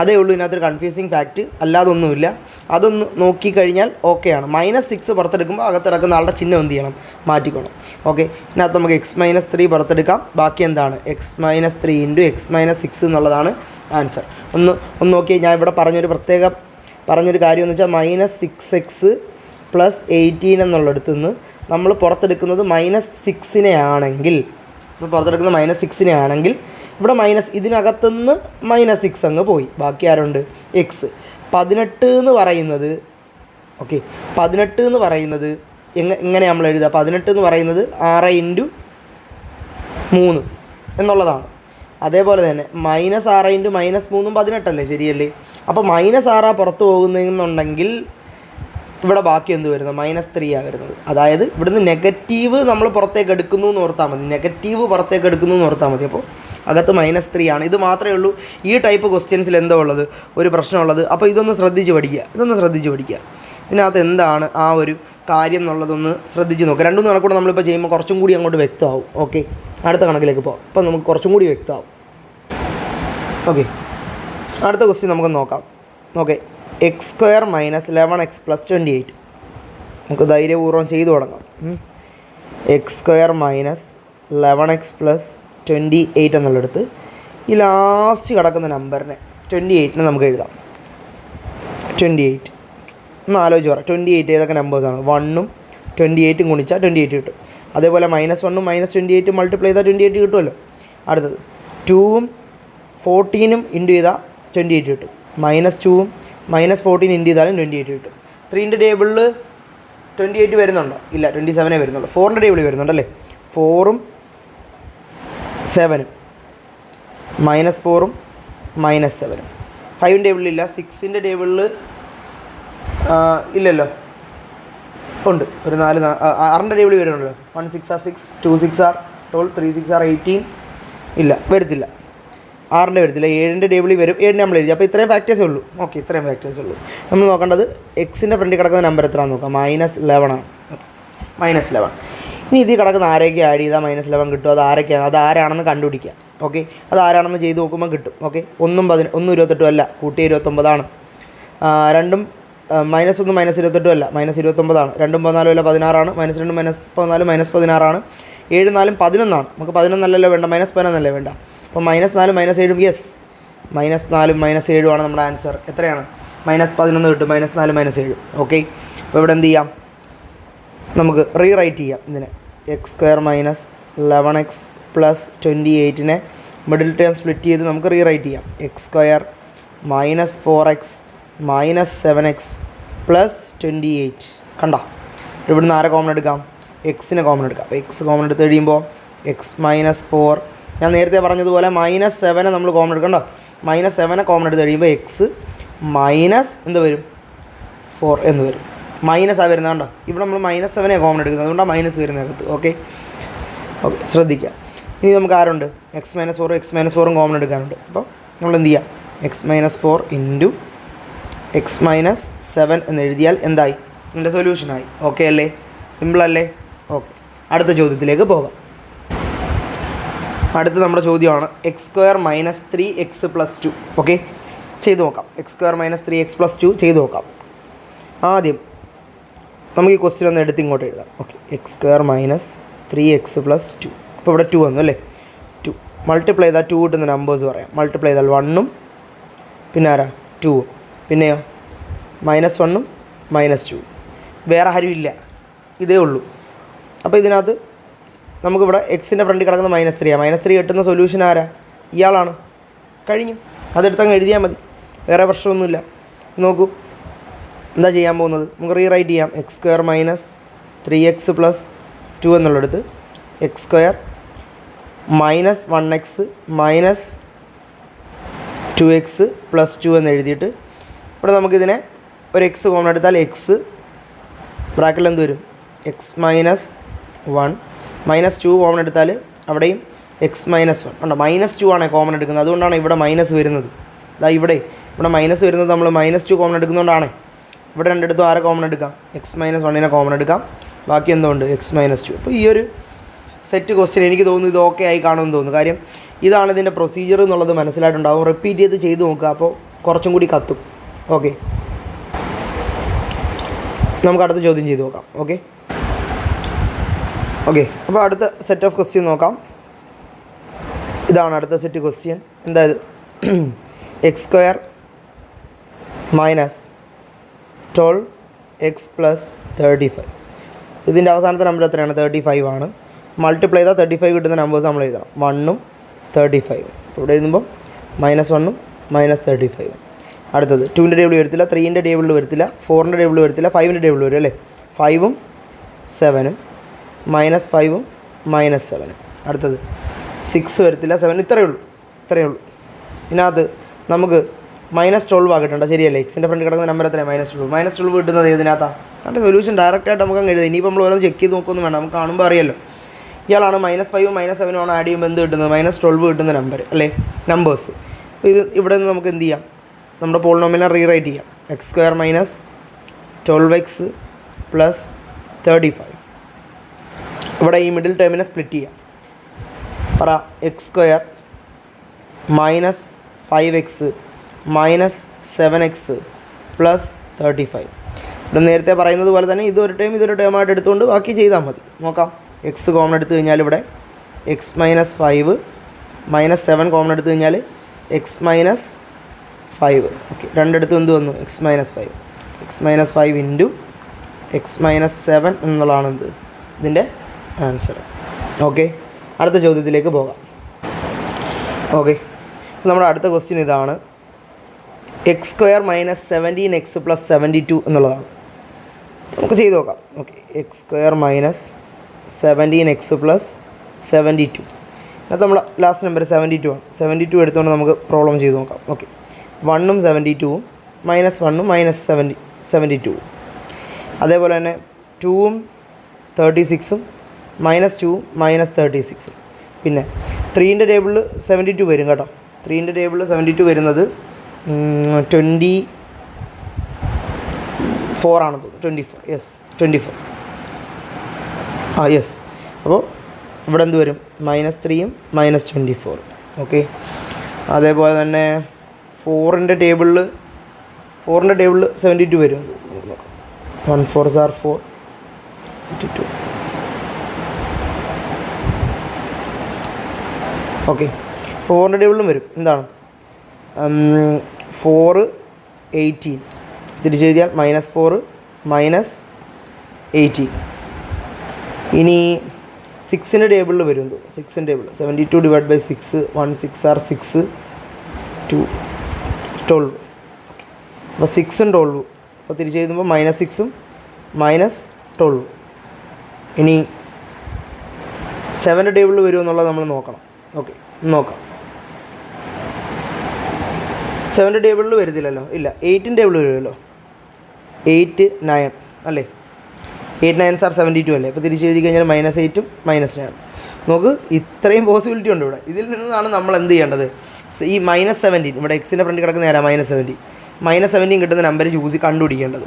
അതേ ഉള്ളൂ ഇതിനകത്തൊരു കൺഫ്യൂസിങ് ഫാക്റ്റ്, അല്ലാതെ ഒന്നുമില്ല. അതൊന്ന് നോക്കിക്കഴിഞ്ഞാൽ ഓക്കെയാണ്. -6 പുറത്തെടുക്കുമ്പോൾ അകത്തിറക്കുന്ന ആളുടെ ചിഹ്നം എന്ത് ചെയ്യണം? മാറ്റിക്കണം. ഓക്കെ, ഇതിനകത്ത് നമുക്ക് x - 3 പുറത്തെടുക്കാം. ബാക്കി എന്താണ്? x - 3 × x - 6 എന്നുള്ളതാണ് ആൻസർ. ഒന്ന് നോക്കിയാൽ ഞാൻ ഇവിടെ പറഞ്ഞൊരു കാര്യം എന്ന് വെച്ചാൽ -6x + 18 എന്നുള്ളിടത്ത് നിന്ന് നമ്മൾ പുറത്തെടുക്കുന്നത് -6നെ ആണെങ്കിൽ, ഇവിടെ ഇതിനകത്തുനിന്ന് -6 അങ്ങ് പോയി. ബാക്കി ആരുണ്ട്? എക്സ്. 18 എന്ന് പറയുന്നത്, ഓക്കെ, 18 എന്ന് പറയുന്നത് എങ്ങനെ നമ്മൾ എഴുതുക? 18 എന്ന് പറയുന്നത് 6 × 3 എന്നുള്ളതാണ്. അതേപോലെ തന്നെ -6 × -3 18 അല്ലേ? ശരിയല്ലേ? അപ്പോൾ -6 പുറത്ത് പോകുന്നെന്നുണ്ടെങ്കിൽ ഇവിടെ ബാക്കി എന്ത് വരുന്നത്? -3 വരുന്നത്. അതായത് ഇവിടുന്ന് നെഗറ്റീവ് നമ്മൾ പുറത്തേക്ക് എടുക്കുന്നു എന്ന് ഓർത്താൽ മതി. അപ്പോൾ അകത്ത് -3 ആണ്. ഇത് മാത്രമേ ഉള്ളൂ ഈ ടൈപ്പ് ക്വസ്റ്റ്യൻസിൽ എന്തോ ഉള്ളത്, ഒരു പ്രശ്നമുള്ളത്. അപ്പോൾ ഇതൊന്ന് ശ്രദ്ധിച്ച് പഠിക്കുക. ഇതിനകത്ത് എന്താണ് ആ ഒരു കാര്യം എന്നുള്ളതൊന്ന് ശ്രദ്ധിച്ച് നോക്കുക. 2-3 കണക്കൂടെ നമ്മളിപ്പോൾ ചെയ്യുമ്പോൾ കുറച്ചും കൂടി അങ്ങോട്ട് വ്യക്തമാവും. ഓക്കെ, അടുത്ത കണക്കിലേക്ക് പോകാം. അപ്പോൾ നമുക്ക് കുറച്ചും കൂടി വ്യക്തമാവും. ഓക്കെ, അടുത്ത ക്വസ്റ്റ്യൻ നമുക്ക് നോക്കാം. Okay, x² - 11x + 28. നമുക്ക് ധൈര്യപൂർവ്വം ചെയ്തു തുടങ്ങാം. x² - 11x + 28 എന്നുള്ളിടത്ത് ഈ ലാസ്റ്റ് കിടക്കുന്ന നമ്പറിനെ 28നെ നമുക്ക് എഴുതാം. 28 ഒന്ന് ആലോചിച്ച് പറ. 28 ഏതൊക്കെ നമ്പേഴ്സാണ്? 1ഉം 28ഉം ഗുണിച്ചാൽ 28 കിട്ടും. അതേപോലെ -1ഉം -28 മൾട്ടിപ്ലൈ ചെയ്താൽ 28 കിട്ടുമല്ലോ. അടുത്തത് 2ഉം 14ഉം ഇൻറ്റു ചെയ്താൽ 28 കിട്ടും. -2ഉം -14 ഇൻറ്റു ചെയ്താലും 28 കിട്ടും. 3ൻ്റെ ടേബിളിൽ 28 വരുന്നുണ്ടോ? ഇല്ല, 27 വരുന്നുള്ളൂ. 4ൻ്റെ ടേബിളിൽ വരുന്നുണ്ടല്ലേ? 4ഉം 7ഉം -4ഉം -7ഉം. 5ൻ്റെ ടേബിളിലില്ല. 6ൻ്റെ ടേബിളിൽ ഇല്ലല്ലോ, ഉണ്ട്. ഒരു 6ൻ്റെ ടേബിളിൽ വരുന്നുണ്ടല്ലോ. 1 6 are 6, 2 6 are 12, 3 6 are 18. ഇല്ല, വരത്തില്ല. 6ൻ്റെ വരത്തില്ല. 7ൻ്റെ ടേബിളിൽ വരും. 7നെ നമ്മൾ എഴുതി. അപ്പോൾ ഇത്രയും ഫാക്ടേഴ്സേ ഉള്ളൂ. ഓക്കെ, ഇത്രയും ഫാക്ടേഴ്സേ ഉള്ളൂ. നമ്മൾ നോക്കേണ്ടത് എക്സിൻ്റെ ഫ്രണ്ടിൽ കിടക്കുന്ന നമ്പർ എത്രയാണെന്ന് നോക്കാം. -11 ആണ്. -11. ഇനി ഇതിൽ കിടക്കുന്ന ആരൊക്കെ ആഡ് ചെയ്താൽ -11 കിട്ടും? അത് ആരാണെന്ന് കണ്ടുപിടിക്കുക. ഓക്കെ, അത് ആരാണെന്ന് ചെയ്ത് നോക്കുമ്പോൾ കിട്ടും. ഓക്കെ, 1 28 അല്ല, കൂട്ടി 29 ആണ്. രണ്ടും -1 -28 അല്ല -29 ആണ്. 2 14 അല്ല 16 ആണ്. -2 -14 -16 ആണ്. 7 4 11 ആണ്. നമുക്ക് 11 അല്ലല്ലോ വേണ്ട, -11 അല്ലേ വേണ്ട. അപ്പോൾ -4 -7 യെസ്, -4 -7 ആണ് നമ്മുടെ ആൻസർ. എത്രയാണ്? -11 കിട്ടും. -4 -7. ഓക്കെ. അപ്പോൾ ഇവിടെ എന്ത് ചെയ്യാം? നമുക്ക് റീറൈറ്റ് ചെയ്യാം ഇതിനെ. x² - 11x + 28നെ middle term split ചെയ്ത് നമുക്ക് റീറൈറ്റ് ചെയ്യാം. x² - 4x - 7x + 28. കണ്ടോ? ഇവിടുന്ന് ആരെ കോമൺ എടുക്കാം? എക്സിനെ കോമൺ എടുക്കാം. അപ്പോൾ എക്സ് കോമൺ എടുത്ത് കഴിയുമ്പോൾ x - 4, ഞാൻ നേരത്തെ പറഞ്ഞതുപോലെ -7 നമ്മൾ കോമൺ എടുക്കണ്ടോ? -7 കോമൺ എടുത്ത് കഴിയുമ്പോൾ എക്സ് മൈനസ് എന്ത് വരും? 4 എന്ന് വരും. മൈനസാണ് വരുന്നത് കണ്ടോ? ഇവിടെ നമ്മൾ -7 കോമൺ എടുക്കുന്നത്, അതുകൊണ്ടാണ് മൈനസ് വരുന്നതിനകത്ത്. ഓക്കെ ഓക്കെ, ശ്രദ്ധിക്കുക. ഇനി നമുക്ക് ആരുണ്ട്? x - 4 x - 4 common എടുക്കാനുണ്ട്. അപ്പോൾ നമ്മൾ എന്ത് ചെയ്യാം? x - 4 × x - 7 എന്ന് എഴുതിയാൽ എന്തായി? ഇതിൻ്റെ സൊല്യൂഷനായി. ഓക്കെ അല്ലേ? സിമ്പിളല്ലേ? ഓക്കെ, അടുത്ത ചോദ്യത്തിലേക്ക് പോകാം. അടുത്ത നമ്മുടെ ചോദ്യമാണ് x² - 3x + 2. ഓക്കെ, ചെയ്ത് നോക്കാം. x² - 3x + 2 ചെയ്ത് നോക്കാം. ആദ്യം നമുക്ക് ഈ ക്വസ്റ്റ്യൻ ഒന്ന് എടുത്ത് ഇങ്ങോട്ട് എഴുതാം. Okay, x² - 3x + 2. അപ്പോൾ ഇവിടെ 2 വന്നു അല്ലേ? 2 മൾട്ടിപ്ലൈ ചെയ്താൽ 2 കിട്ടുന്ന നമ്പേഴ്സ് പറയാം. മൾട്ടിപ്ലൈ ചെയ്താൽ 1ഉം പിന്നെ ആരാ? 2ഉം. പിന്നെയോ -1ഉം -2. വേറെ ആരും ഇല്ല, ഇതേ ഉള്ളൂ. അപ്പോൾ ഇതിനകത്ത് നമുക്കിവിടെ എക്സിൻ്റെ ഫ്രണ്ടിൽ കിടക്കുന്ന -3 ആണ്. -3 കിട്ടുന്ന സൊല്യൂഷൻ ആരാ? ഇയാളാണ്. കഴിഞ്ഞു, അതെടുത്തങ്ങ് എഴുതിയാൽ മതി, വേറെ പ്രശ്നമൊന്നുമില്ല. നോക്കൂ എന്താ ചെയ്യാൻ പോകുന്നത്? നമുക്ക് റീറൈറ്റ് ചെയ്യാം. x² - 3x + 2 എന്നുള്ളടുത്ത് x² - 1x - 2x + 2 എന്ന് എഴുതിയിട്ട് ഇവിടെ നമുക്കിതിനെ ഒരു എക്സ് കോമൺ എടുത്താൽ എക്സ് ബ്രാക്കറ്റിൽ എന്ത് വരും? x - 1 -2 കോമൺ എടുത്താൽ അവിടെയും x - 1 ഉണ്ടോ? -2 ആണ് കോമൺ എടുക്കുന്നത്, അതുകൊണ്ടാണ് ഇവിടെ മൈനസ് വരുന്നത്. അതാ ഇവിടെ മൈനസ് വരുന്നത് നമ്മൾ -2 കോമൺ എടുക്കുന്നതുകൊണ്ടാണ്. ഇവിടെ രണ്ടിടത്തും ആരെ കോമൺ എടുക്കാം? x - 1നെ കോമൺ എടുക്കാം. ബാക്കി എന്തുകൊണ്ട്? x - 2. അപ്പോൾ ഈ ഒരു സെറ്റ് ക്വസ്റ്റ്യൻ എനിക്ക് തോന്നുന്നു ഇത് ഓക്കെ ആയി കാണുമെന്ന് തോന്നുന്നു. കാര്യം ഇതാണ് ഇതിൻ്റെ പ്രൊസീജിയർ എന്നുള്ളത് മനസ്സിലായിട്ടുണ്ടാവും. റിപ്പീറ്റ് ചെയ്ത് നോക്കുക, അപ്പോൾ കുറച്ചും കൂടി കത്തും. ഓക്കെ, നമുക്ക് അടുത്ത ചോദ്യം ചെയ്ത് നോക്കാം. ഓക്കെ ഓക്കെ അപ്പോൾ അടുത്ത സെറ്റ് ഓഫ് ക്വസ്റ്റ്യൻ നോക്കാം. ഇതാണ് അടുത്ത സെറ്റ് ക്വസ്റ്റ്യൻ. എന്തായത്? x² - 12x + 35. ഇതിൻ്റെ അവസാനത്തെ നമ്പർ എത്രയാണ്? 35 ആണ്. മൾട്ടിപ്ലൈ ചെയ്താൽ 35 കിട്ടുന്ന നമ്പേഴ്സ് നമ്മൾ എഴുതണം. 1ഉം 35. ഇവിടെ എഴുതുമ്പോൾ -1ഉം -35. അടുത്തത് 2ൻ്റെ ടേബിൾ വരത്തില്ല, 3ൻ്റെ ടേബിളിൽ വരത്തില്ല, 4ൻ്റെ ടേബിൾ വരത്തില്ല, 5ൻ്റെ ടേബിൾ വരും അല്ലേ? 5ഉം 7ഉം -5ഉം -7. അടുത്തത് 6 വരത്തില്ല, 7. ഇത്രയേ ഉള്ളൂ. ഇതിനകത്ത് നമുക്ക് -12 കിട്ടേണ്ട, ശരിയല്ലേ? എക്സിൻ്റെ ഫ്രണ്ട് കിടക്കുന്ന നമ്പർ എത്രയാണ്? -12. -12 കിട്ടുന്നത് ഏതിനകത്താണ്? അതിൻ്റെ സൊല്യൂഷൻ ഡയറക്റ്റായിട്ട് നമുക്ക് അങ്ങ് എഴുതാം. ഇനിയിപ്പോൾ നമ്മൾ ഓരോന്ന് ചെക്ക് ചെയ്ത് നോക്കൊന്നും വേണ്ട, നമുക്ക് കാണുമ്പോൾ അറിയാമല്ലോ. ഇയാളാണ് -5ഉം -7ഉം ആണ് ആഡ് ചെയ്യുമ്പോൾ എന്ത് കിട്ടുന്നത്? -12 കിട്ടുന്ന നമ്പർ അല്ലേ? നമ്പേഴ്സ്. ഇത് ഇവിടെ നിന്ന് നമുക്ക് എന്ത് ചെയ്യാം? നമ്മുടെ പോളിനോമിയലിനെ റീറൈറ്റ് ചെയ്യാം. x² - 12x + 35. ഇവിടെ ഈ മിഡിൽ ടേമിനെ സ്പ്ലിറ്റ് ചെയ്യാം. പറ, x² - 5x - 7x + 35. ഇവിടെ നേരത്തെ പറയുന്നത് പോലെ തന്നെ ഇതൊരു ടേമായിട്ട് എടുത്തുകൊണ്ട് ബാക്കി ചെയ്താൽ മതി. നോക്കാം. എക്സ് കോമൺ എടുത്തു കഴിഞ്ഞാൽ ഇവിടെ x - 5 -7 കോമൺ എടുത്തു കഴിഞ്ഞാൽ x - 5. ഓക്കെ, രണ്ടിടത്തും എന്ത് വന്നു? x - 5. x - 5 × x - 7 എന്നുള്ളതാണ് ഇതിൻ്റെ ആൻസർ. ഓക്കെ, അടുത്ത ചോദ്യത്തിലേക്ക് പോകാം. ഓക്കെ, നമ്മുടെ അടുത്ത ക്വസ്റ്റ്യൻ ഇതാണ്. x² - 17x + 72 എന്നുള്ളതാണ്. നമുക്ക് ചെയ്ത് നോക്കാം. Okay, x² - 17x + 72. അത് നമ്മുടെ ലാസ്റ്റ് നമ്പർ 72 ആണ്. 72 എടുത്തുകൊണ്ട് നമുക്ക് പ്രോബ്ലം ചെയ്ത് നോക്കാം. ഓക്കെ, 1ഉം 72ഉം -1ഉം -72. അതേപോലെ തന്നെ 2ഉം 36ഉം -2ഉം -36. പിന്നെ 3ൻ്റെ ടേബിളിൽ 72 വരും കേട്ടോ. 3ൻ്റെ ടേബിളിൽ 72 വരുന്നത് 24 ആണെന്ന് തോന്നുന്നു. 24, യെസ് 24. യെസ്. അപ്പോൾ ഇവിടെ എന്ത് വരും? -3ഉം -24. ഓക്കെ, അതേപോലെ തന്നെ 4ൻ്റെ ടേബിളിൽ 4ൻ്റെ ടേബിളിൽ 72 വരും. 1 4s are 4, 82. ഓക്കെ, 4ൻ്റെ ടേബിളിലും വരും. എന്താണ് 4 18 തിരിച്ചെഴുതിയാൽ -4 -18. ഇനി 6ൻ്റെ ടേബിളിൽ വരും. 6ൻ്റെ ടേബിൾ 72 ഡിവൈഡ് ബൈ 6, 1 6 are 6, 2 12. അപ്പോൾ 6ഉം 12. അപ്പോൾ തിരിച്ചെഴുതുമ്പോൾ -6ഉം -12. ഇനി 7ൻ്റെ ടേബിളിൽ വരുമോ എന്നുള്ളത് നമ്മൾ നോക്കണം. ഓക്കെ, നോക്കാം. 7ൻ്റെ ടേബിളിൽ വരുന്നില്ലല്ലോ, ഇല്ല. 8ൻ്റെ ടേബിളിൽ വരുമല്ലോ. 8 9 അല്ലേ, 8 9s are 72 അല്ലേ. അപ്പോൾ തിരിച്ചെഴുതി കഴിഞ്ഞാൽ -8ഉം -9. നമുക്ക് ഇത്രയും പോസിബിലിറ്റി ഉണ്ട് ഇവിടെ. ഇതിൽ നിന്നാണ് നമ്മൾ എന്ത് ചെയ്യേണ്ടത്? ഈ -17 ഇവിടെ എക്സിൻ്റെ ഫ്രണ്ട് കിടക്കുന്ന നേരം -17 കിട്ടുന്ന നമ്പർ കണ്ടുപിടിക്കേണ്ടത്.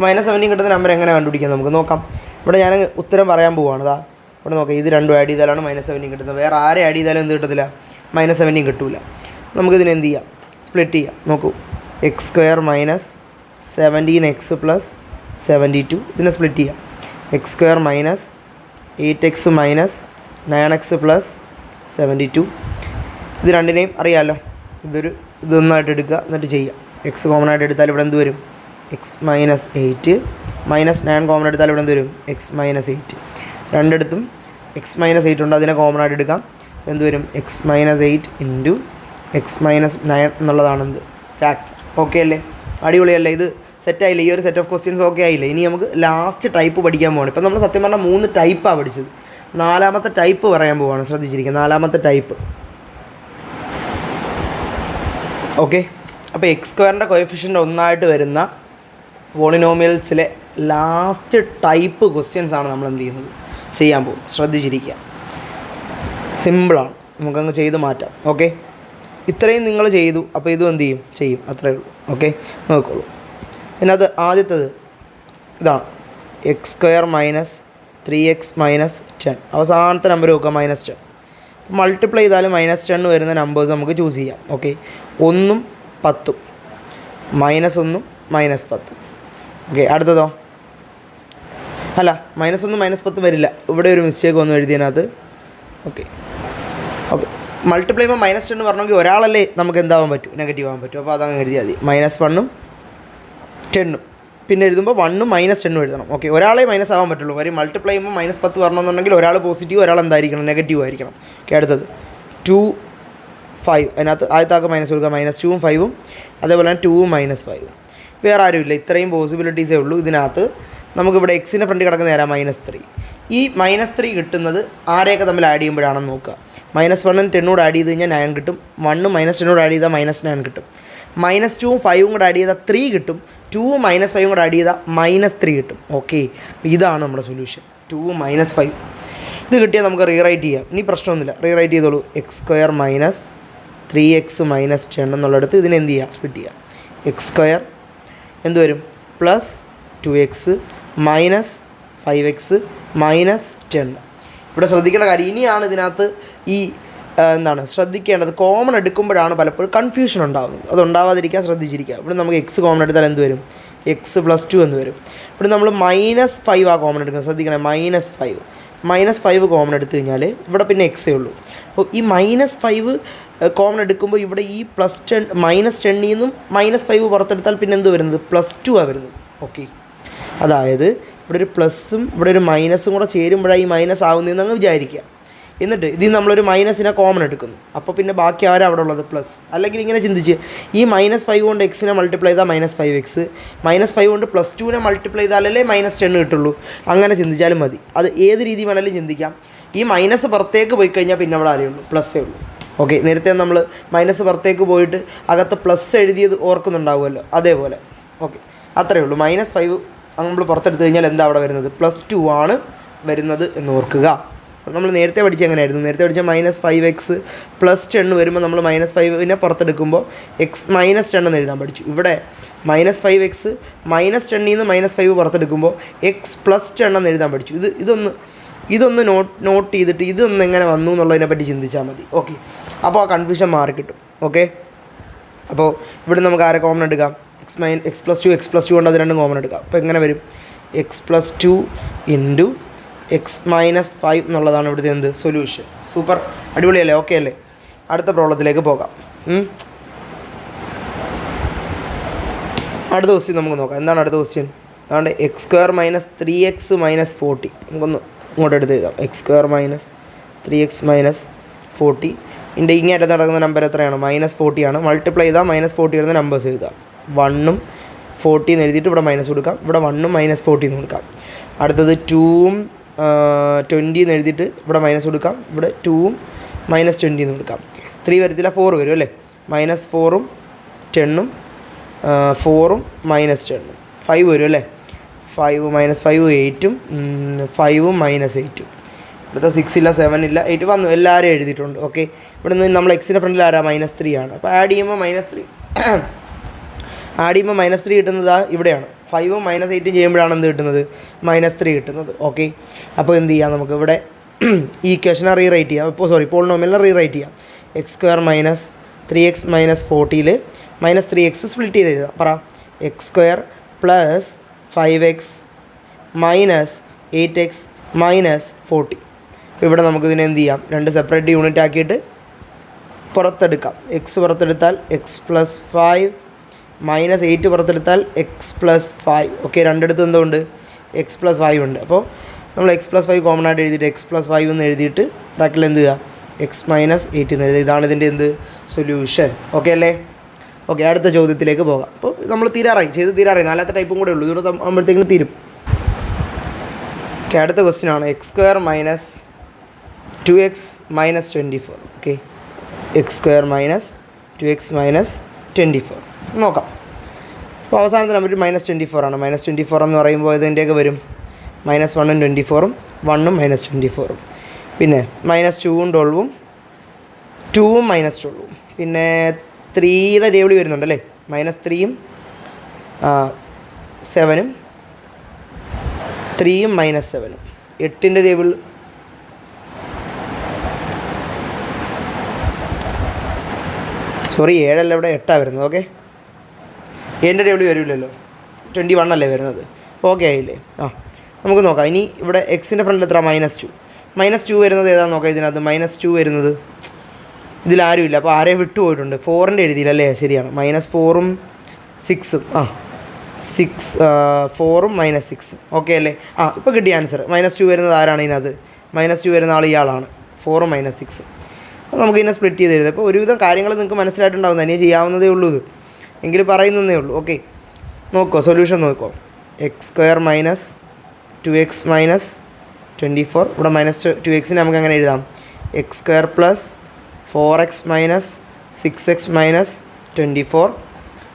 -17 കിട്ടുന്ന നമ്പർ എങ്ങനെ കണ്ടുപിടിക്കാം നമുക്ക് നോക്കാം. ഇവിടെ ഞാൻ ഉത്തരം പറയാൻ പോവുകയാണ്. അതാ ഇവിടെ നോക്കാം. ഇത് രണ്ടും ആഡ് ചെയ്താലാണ് -17 കിട്ടുന്നത്. വേറെ ആരെ ആഡ് ചെയ്താലും എന്ത് കിട്ടത്തില്ല? -17 കിട്ടില്ല. നമുക്കിതിന് എന്ത് ചെയ്യാം? സ്പ്ലിറ്റ് ചെയ്യാം. നോക്കൂ, x² - 17x + 72. ഇതിനെ സ്പ്ലിറ്റ് ചെയ്യാം. x² - 8x - 9x + 72. ഇത് രണ്ടിനെയും അറിയാമല്ലോ. ഇതൊന്നായിട്ട് എടുക്കുക, എന്നിട്ട് ചെയ്യാം. x കോമൺ ആയിട്ട് എടുത്താൽ ഇവിടെ എന്ത് വരും? x - 8 -9 കോമൺ എടുത്താൽ ഇവിടെ എന്ത് വരും? x - 8. രണ്ടിടത്തും x - 8 ഉണ്ട്, അതിനെ കോമൺ ആയിട്ട് എടുക്കാം. എന്ത് വരും? x - 8 ഇൻറ്റു x - 9 എന്നുള്ളതാണ് എന്ത്? ഫാക്ടർ. ഓക്കെ അല്ലേ? അടിപൊളിയല്ലേ? ഇത് സെറ്റായില്ലേ? ഈ ഒരു സെറ്റ് ഓഫ് ക്വസ്റ്റ്യൻസ് ഓക്കെ ആയില്ലേ? ഇനി നമുക്ക് ലാസ്റ്റ് ടൈപ്പ് പഠിക്കാൻ പോകണം. ഇപ്പം നമ്മൾ സത്യം പറഞ്ഞാൽ 3 ടൈപ്പാണ് പഠിച്ചത്. 4ാമത്തെ ടൈപ്പ് പറയാൻ പോവുകയാണ്. ശ്രദ്ധിച്ചിരിക്കുക, 4ാമത്തെ ടൈപ്പ്. ഓക്കെ, അപ്പോൾ x² കോഎഫിഷ്യൻ്റ് 1 വരുന്ന പോളിനോമിയൽസിലെ ലാസ്റ്റ് ടൈപ്പ് ക്വസ്റ്റ്യൻസ് ആണ് നമ്മൾ എന്ത് ചെയ്യുന്നത്? ചെയ്യാൻ പോകും. ശ്രദ്ധിച്ചിരിക്കുക, സിമ്പിളാണ്, നമുക്കങ്ങ് ചെയ്ത് മാറ്റാം. ഓക്കെ, ഇത്രയും നിങ്ങൾ ചെയ്തു. അപ്പോൾ ഇതും എന്ത് ചെയ്യും? അത്രയേ ഉള്ളൂ. ഓക്കെ, നോക്കോളൂ. പിന്നെ അത് ആദ്യത്തേത് ഇതാണ്, x² - 3x - 10. അവസാനത്തെ നമ്പർ നോക്കുക, -10. മൾട്ടിപ്ലൈ ചെയ്താലും -10 വരുന്ന നമ്പേഴ്സ് നമുക്ക് ചൂസ് ചെയ്യാം. ഓക്കെ, 1ഉം 10ഉം, -1ഉം -10. ഓക്കെ, അടുത്തതോ? അല്ല, -1ഉം -10ഉം വരില്ല. ഇവിടെ ഒരു മിസ്റ്റേക്ക് വന്നു എഴുതിയതിനകത്ത്. ഓക്കെ, മൾട്ടിപ്ലൈ ചെയ്യുമ്പോൾ -10 പറഞ്ഞെങ്കിൽ ഒരാളല്ലേ നമുക്ക് എന്താവാൻ പറ്റും? നെഗറ്റീവ് ആകാൻ പറ്റും. അപ്പോൾ അതങ്ങ് എഴുതിയാൽ മതി. -1ഉം 10ഉം. പിന്നെ എഴുതുമ്പോൾ 1ഉം -10ഉം എഴുതണം. ഓക്കെ, ഒരാളെ മൈനസ് ആവാൻ പറ്റുള്ളൂ. കാര്യം മൾട്ടിപ്ലൈ ചെയ്യുമ്പോൾ -10 വരണമെന്നുണ്ടെങ്കിൽ ഒരാൾ പോസിറ്റീവ്, ഒരാൾ എന്തായിരിക്കണം? നെഗറ്റീവ് ആയിരിക്കണം. ഓക്കെ, അടുത്തത് 2 5. അതിനകത്ത് ആദ്യത്താൾക്ക് മൈനസ് കൊടുക്കുക. -2ഉം 5ഉം, അതേപോലെ തന്നെ 2ഉം -5ഉം. വേറെ ആരുമില്ല. ഇത്രയും പോസിബിലിറ്റീസേ ഉള്ളൂ ഇതിനകത്ത്. നമുക്കിവിടെ എക്സിൻ്റെ ഫ്രണ്ട് കിടക്കുന്ന നേരം -3. ഈ -3 കിട്ടുന്നത് ആരെയൊക്കെ തമ്മിൽ ആഡ് ചെയ്യുമ്പോഴാണെന്ന് നോക്കുക. -1ഉം 10 ആഡ് ചെയ്ത് കഴിഞ്ഞാൽ 9 കിട്ടും. 1ഉം -10 ആഡ് ചെയ്താൽ -9 കിട്ടും. -2ഉം 5ഉം കൂടെ ആഡ് ചെയ്താൽ 3 കിട്ടും. 2ഉം -5ഉം കൂടെ ആഡ് ചെയ്താൽ -3 കിട്ടും. ഓക്കെ, ഇതാണ് നമ്മുടെ സൊല്യൂഷൻ. 2ഉം -5. ഇത് കിട്ടിയാൽ നമുക്ക് റീറൈറ്റ് ചെയ്യാം. ഇനി പ്രശ്നമൊന്നുമില്ല, റീറൈറ്റ് ചെയ്തോളൂ. x² - 3x - 10 എന്നുള്ളിടത്ത് ഇതിനെ എന്ത് ചെയ്യുക? സ്പ്ലിറ്റ് ചെയ്യുക. x² എന്ത് വരും? +2x - 5x - 10. ഇവിടെ ശ്രദ്ധിക്കേണ്ട കാര്യം ഇനിയാണ് ഇതിനകത്ത് ഈ ശ്രദ്ധിക്കേണ്ടത്. കോമൺ എടുക്കുമ്പോഴാണ് പലപ്പോഴും കൺഫ്യൂഷൻ ഉണ്ടാകുന്നത്. അതുണ്ടാവാതിരിക്കാൻ ശ്രദ്ധിച്ചിരിക്കുക. ഇവിടെ നമുക്ക് x കോമൺ എടുത്താൽ എന്ത് വരും? x + 2 എന്ന് വരും. ഇവിടെ നമ്മൾ -5 ആ കോമൺ എടുക്കുന്നത്. ശ്രദ്ധിക്കണേ, -5 കോമൺ എടുത്തു കഴിഞ്ഞാൽ ഇവിടെ പിന്നെ എക്സേ ഉള്ളൂ. അപ്പോൾ ഈ -5 കോമൺ എടുക്കുമ്പോൾ ഇവിടെ ഈ +10 -10 നിന്നും -5 പുറത്തെടുത്താൽ പിന്നെ എന്ത് വരുന്നത്? +2 ആണ് വരുന്നത്. ഓക്കെ, അതായത് ഇവിടെ ഒരു പ്ലസ്സും ഇവിടെ ഒരു മൈനസും കൂടെ ചേരുമ്പോഴാണ് ഈ മൈനസ് ആവുന്നതെന്ന് അങ്ങ് വിചാരിക്കുക. എന്നിട്ട് ഇതിൽ നമ്മളൊരു മൈനസിനെ കോമൺ എടുക്കുന്നു. അപ്പോൾ പിന്നെ ബാക്കി ആരാ അവിടെ ഉള്ളത്? പ്ലസ്. അല്ലെങ്കിൽ ഇങ്ങനെ ചിന്തിച്ച് ഈ -5 കൊണ്ട് എക്സിനെ മൾട്ടിപ്ലൈ ചെയ്താൽ -5x, -5 കൊണ്ട് +2നെ മൾട്ടിപ്ലൈ ചെയ്താലല്ലേ -10 കിട്ടുള്ളൂ. അങ്ങനെ ചിന്തിച്ചാലും മതി. അത് ഏത് രീതി വേണമെങ്കിലും ചിന്തിക്കാം. ഈ മൈനസ് പുറത്തേക്ക് പോയി കഴിഞ്ഞാൽ പിന്നെ അവിടെ ആരേ ഉള്ളൂ? പ്ലസ്സേ ഉള്ളൂ. ഓക്കെ, നേരത്തെ നമ്മൾ മൈനസ് പുറത്തേക്ക് പോയിട്ട് അകത്ത് പ്ലസ് എഴുതിയത് ഓർക്കുന്നുണ്ടാവുമല്ലോ, അതേപോലെ. ഓക്കെ, അത്രയേ ഉള്ളൂ. -5 നമ്മൾ പുറത്തെടുത്ത് കഴിഞ്ഞാൽ എന്താ അവിടെ വരുന്നത്? +2 ആണ് വരുന്നത് എന്ന് ഓർക്കുക. നമ്മൾ നേരത്തെ പഠിച്ച എങ്ങനെയായിരുന്നു? നേരത്തെ പഠിച്ച -5x +10 വരുമ്പോൾ നമ്മൾ -5നെ പുറത്തെടുക്കുമ്പോൾ x -10 എന്ന് എഴുതാൻ പഠിച്ചു. ഇവിടെ -5x -10 നിന്ന് -5 പുറത്തെടുക്കുമ്പോൾ x +10 എന്ന് എഴുതാൻ പഠിച്ചു. ഇതൊന്ന് നോട്ട് ചെയ്തിട്ട് ഇതൊന്ന് എങ്ങനെ വന്നു എന്നുള്ളതിനെ പറ്റി ചിന്തിച്ചാൽ മതി. ഓക്കെ, അപ്പോൾ ആ കൺഫ്യൂഷൻ മാറിക്കിട്ടും. ഓക്കെ, അപ്പോൾ ഇവിടെ നമുക്ക് ആരെ കോമൺ എടുക്കാം? എക്സ് പ്ലസ് ടു കൊണ്ട് അത് രണ്ടും കോമൺ എടുക്കാം. അപ്പോൾ എങ്ങനെ വരും? X plus two into X minus 5 എന്നുള്ളതാണ് ഇവിടുത്തെ എന്ത് സൊല്യൂഷൻ. സൂപ്പർ, അടിപൊളിയല്ലേ? ഓക്കെ അല്ലേ? അടുത്ത പ്രോബ്ലത്തിലേക്ക് പോകാം. അടുത്ത ക്വസ്റ്റ്യൻ നമുക്ക് നോക്കാം. എന്താണ് അടുത്ത ക്വസ്റ്റ്യൻ? അതുകൊണ്ട് X square minus 3x minus 40. നമുക്കൊന്ന് ഇങ്ങോട്ട് എടുത്ത് എഴുതാം. X square minus 3x minus 40. ഇതിൻ്റെ ഇങ്ങേറ്റത്ത് നടക്കുന്ന നമ്പർ എത്രയാണ്? -40 ആണ്. മൾട്ടിപ്ലൈ ചെയ്താൽ -40 വരുന്ന നമ്പേഴ്സ് എഴുതാം. 1ഉം 40 എന്ന് എഴുതിയിട്ട് ഇവിടെ മൈനസ് കൊടുക്കാം. ഇവിടെ 1ഉം -40 എന്ന് കൊടുക്കാം. അടുത്തത് 2ഉം 20 എന്ന് എഴുതിയിട്ട് ഇവിടെ മൈനസ് കൊടുക്കാം. ഇവിടെ 2ഉം -20 എന്ന് കൊടുക്കാം. 3 വരത്തില്ല, 4 വരും അല്ലേ? -4ഉം 10ഉം 4ഉം -10ഉം 5 വരും അല്ലേ? 5 -5 8ഉം 5ഉം -8ഉം. അടുത്ത 6 ഇല്ല, 7 ഇല്ല, 8 വന്നു. എല്ലാവരും എഴുതിയിട്ടുണ്ട്. ഓക്കെ, ഇവിടെ നിന്ന് നമ്മൾ എക്സിൻ്റെ ഫ്രണ്ടിൽ ആരാ? -3 ആണ്. അപ്പോൾ ആഡ് ചെയ്യുമ്പോൾ -3 കിട്ടുന്നത് ഇവിടെയാണ്. 5ഉം -8ഉം ചെയ്യുമ്പോഴാണ് എന്ത് കിട്ടുന്നത്? -3 കിട്ടുന്നത്. ഓക്കെ, അപ്പോൾ എന്ത് ചെയ്യാം? നമുക്ക് ഇവിടെ ഈ ഇക്വേഷനെ റീറൈറ്റ് ചെയ്യാം. പോളിനോമിയലിനെ റീറൈറ്റ് ചെയ്യാം. X square minus 3x minus 40ൽ -3x സ്പ്ലിറ്റ് ചെയ്ത് എഴുതാം. പറ. X square plus 5x minus 8x minus 40. ഇവിടെ നമുക്കിതിനെ എന്ത് ചെയ്യാം? രണ്ട് സെപ്പറേറ്റ് യൂണിറ്റ് ആക്കിയിട്ട് പുറത്തെടുക്കാം. എക്സ് പുറത്തെടുത്താൽ എക്സ് പ്ലസ് 5 -8 പുറത്തെടുത്താൽ എക്സ് പ്ലസ് 5. ഓക്കെ, രണ്ടിടത്തും എന്തുകൊണ്ട്? എക്സ് പ്ലസ് 5 ഉണ്ട്. അപ്പോൾ നമ്മൾ എക്സ് പ്ലസ് 5 കോമൺ ആയിട്ട് എഴുതിയിട്ട് എക്സ് പ്ലസ് 5 എന്ന് എഴുതിയിട്ട് ബ്രാക്കറ്റിൽ എന്ത് ചെയ്യുക? എക്സ് മൈനസ് 8 എന്ന് എഴുതുക. ഇതാണ് ഇതിൻ്റെ എന്ത് സൊല്യൂഷൻ. ഓക്കെ അല്ലേ? ഓക്കെ, അടുത്ത ചോദ്യത്തിലേക്ക് പോകാം. അപ്പോൾ നമ്മൾ തീരാറായി, നാലാമത്തെ ടൈപ്പും കൂടെ ഉള്ളൂ. ഇതിവിടെ ആകുമ്പോഴത്തേക്കും തീരും. ഓക്കെ, അടുത്ത ക്വസ്റ്റ്യൻ ആണ് X square minus 2x minus 24. Okay, X square minus 2x minus 24 നോക്കാം. അപ്പോൾ അവസാനത്തെ നമ്പർ -24 ആണ്. -24 എന്ന് പറയുമ്പോൾ ഇതിൻ്റെയൊക്കെ വരും -1ഉം 24ഉം 1ഉം -24ഉം. പിന്നെ -2ഉം 12ഉം 2ഉം -12ഉം. പിന്നെ 3യുടെ ടേബിൾ വരുന്നുണ്ടല്ലേ? -3ഉം 7ഉം 3ഉം -7ഉം. 8ൻ്റെ ടേബിൾ സോറി 7 ഇവിടെ 8 വരുന്നത്. ഓക്കെ, എൻ്റെ ടേബിൾ വരില്ലല്ലോ, 21 അല്ലേ വരുന്നത്. ഓക്കെ ആയില്ലേ? നമുക്ക് നോക്കാം. ഇനി ഇവിടെ എക്സിൻ്റെ ഫ്രണ്ടിൽ എത്ര? -2 വരുന്നത് ഏതാണെന്ന് നോക്കാം. ഇതിനകത്ത് -2 വരുന്നത് ഇതിലാരും ഇല്ല. അപ്പോൾ ആരെയും വിട്ടു പോയിട്ടുണ്ട്. 4ൻ്റെ എഴുതിയില്ല അല്ലേ? ശരിയാണ്. -4ഉം 6ഉം 4ഉം -6. ഓക്കെ അല്ലേ? ഇപ്പോൾ കിട്ടിയ ആൻസർ. -2 വരുന്നത് ആരാണ് ഇതിനകത്ത്? -2 വരുന്ന ആൾ ഇയാളാണ്. 4ഉം -6. അപ്പോൾ നമുക്ക് ഇതിനെ സ്പ്ലിറ്റ് ചെയ്ത് എഴുതാം. അപ്പോൾ ഒരുവിധം കാര്യങ്ങൾ നിങ്ങൾക്ക് മനസ്സിലായിട്ടുണ്ടാവും. തനിയെ ചെയ്യാവുന്നതേ ഉള്ളൂ ഇത്, എങ്കിൽ പറയുന്നതേ ഉള്ളൂ. ഓക്കെ, നോക്കോ, സൊല്യൂഷൻ നോക്കോ. X square minus 2x minus 24. ഇവിടെ -2xനെ നമുക്ക് അങ്ങനെ എഴുതാം. X square plus 4x minus 6x minus 24.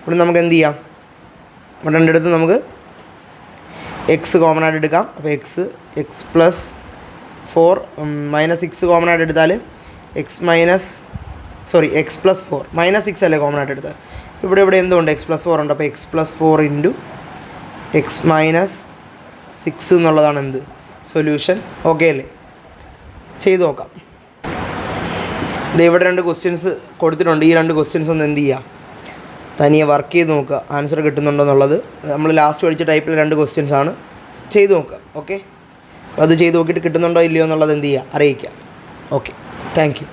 ഇവിടെ നമുക്ക് എന്ത് ചെയ്യാം? ഇവിടെ രണ്ടിടത്ത് നമുക്ക് എക്സ് കോമൺ ആയിട്ട് എടുക്കാം. അപ്പോൾ എക്സ് പ്ലസ് 4 -6 കോമൺ ആയിട്ട് എടുത്താൽ എക്സ് പ്ലസ് 4 -6 അല്ലേ കോമൺ ആയിട്ട് എടുത്താൽ. ഇവിടെ എന്തുകൊണ്ട്? എക്സ് പ്ലസ് 4 ഉണ്ട്. അപ്പോൾ X plus 4 into X minus 6 എന്നുള്ളതാണ് എന്ത് സൊല്യൂഷൻ. ഓക്കെ അല്ലേ? ചെയ്ത് നോക്കാം. ഇവിടെ 2 ക്വസ്റ്റ്യൻസ് കൊടുത്തിട്ടുണ്ട്. ഈ 2 ക്വസ്റ്റ്യൻസ് ഒന്ന് എന്ത് ചെയ്യുക? തനിയെ വർക്ക് ചെയ്ത് നോക്കുക, ആൻസർ കിട്ടുന്നുണ്ടോ എന്നുള്ളത്. നമ്മൾ ലാസ്റ്റ് പഠിച്ച ടൈപ്പിൽ 2 ക്വസ്റ്റ്യൻസ് ആണ്. ചെയ്ത് നോക്കുക. ഓക്കെ, അപ്പോൾ അത് ചെയ്ത് നോക്കിയിട്ട് കിട്ടുന്നുണ്ടോ ഇല്ലയോ എന്നുള്ളത് എന്ത് ചെയ്യുക? അറിയിക്കുക. Okay, thank you.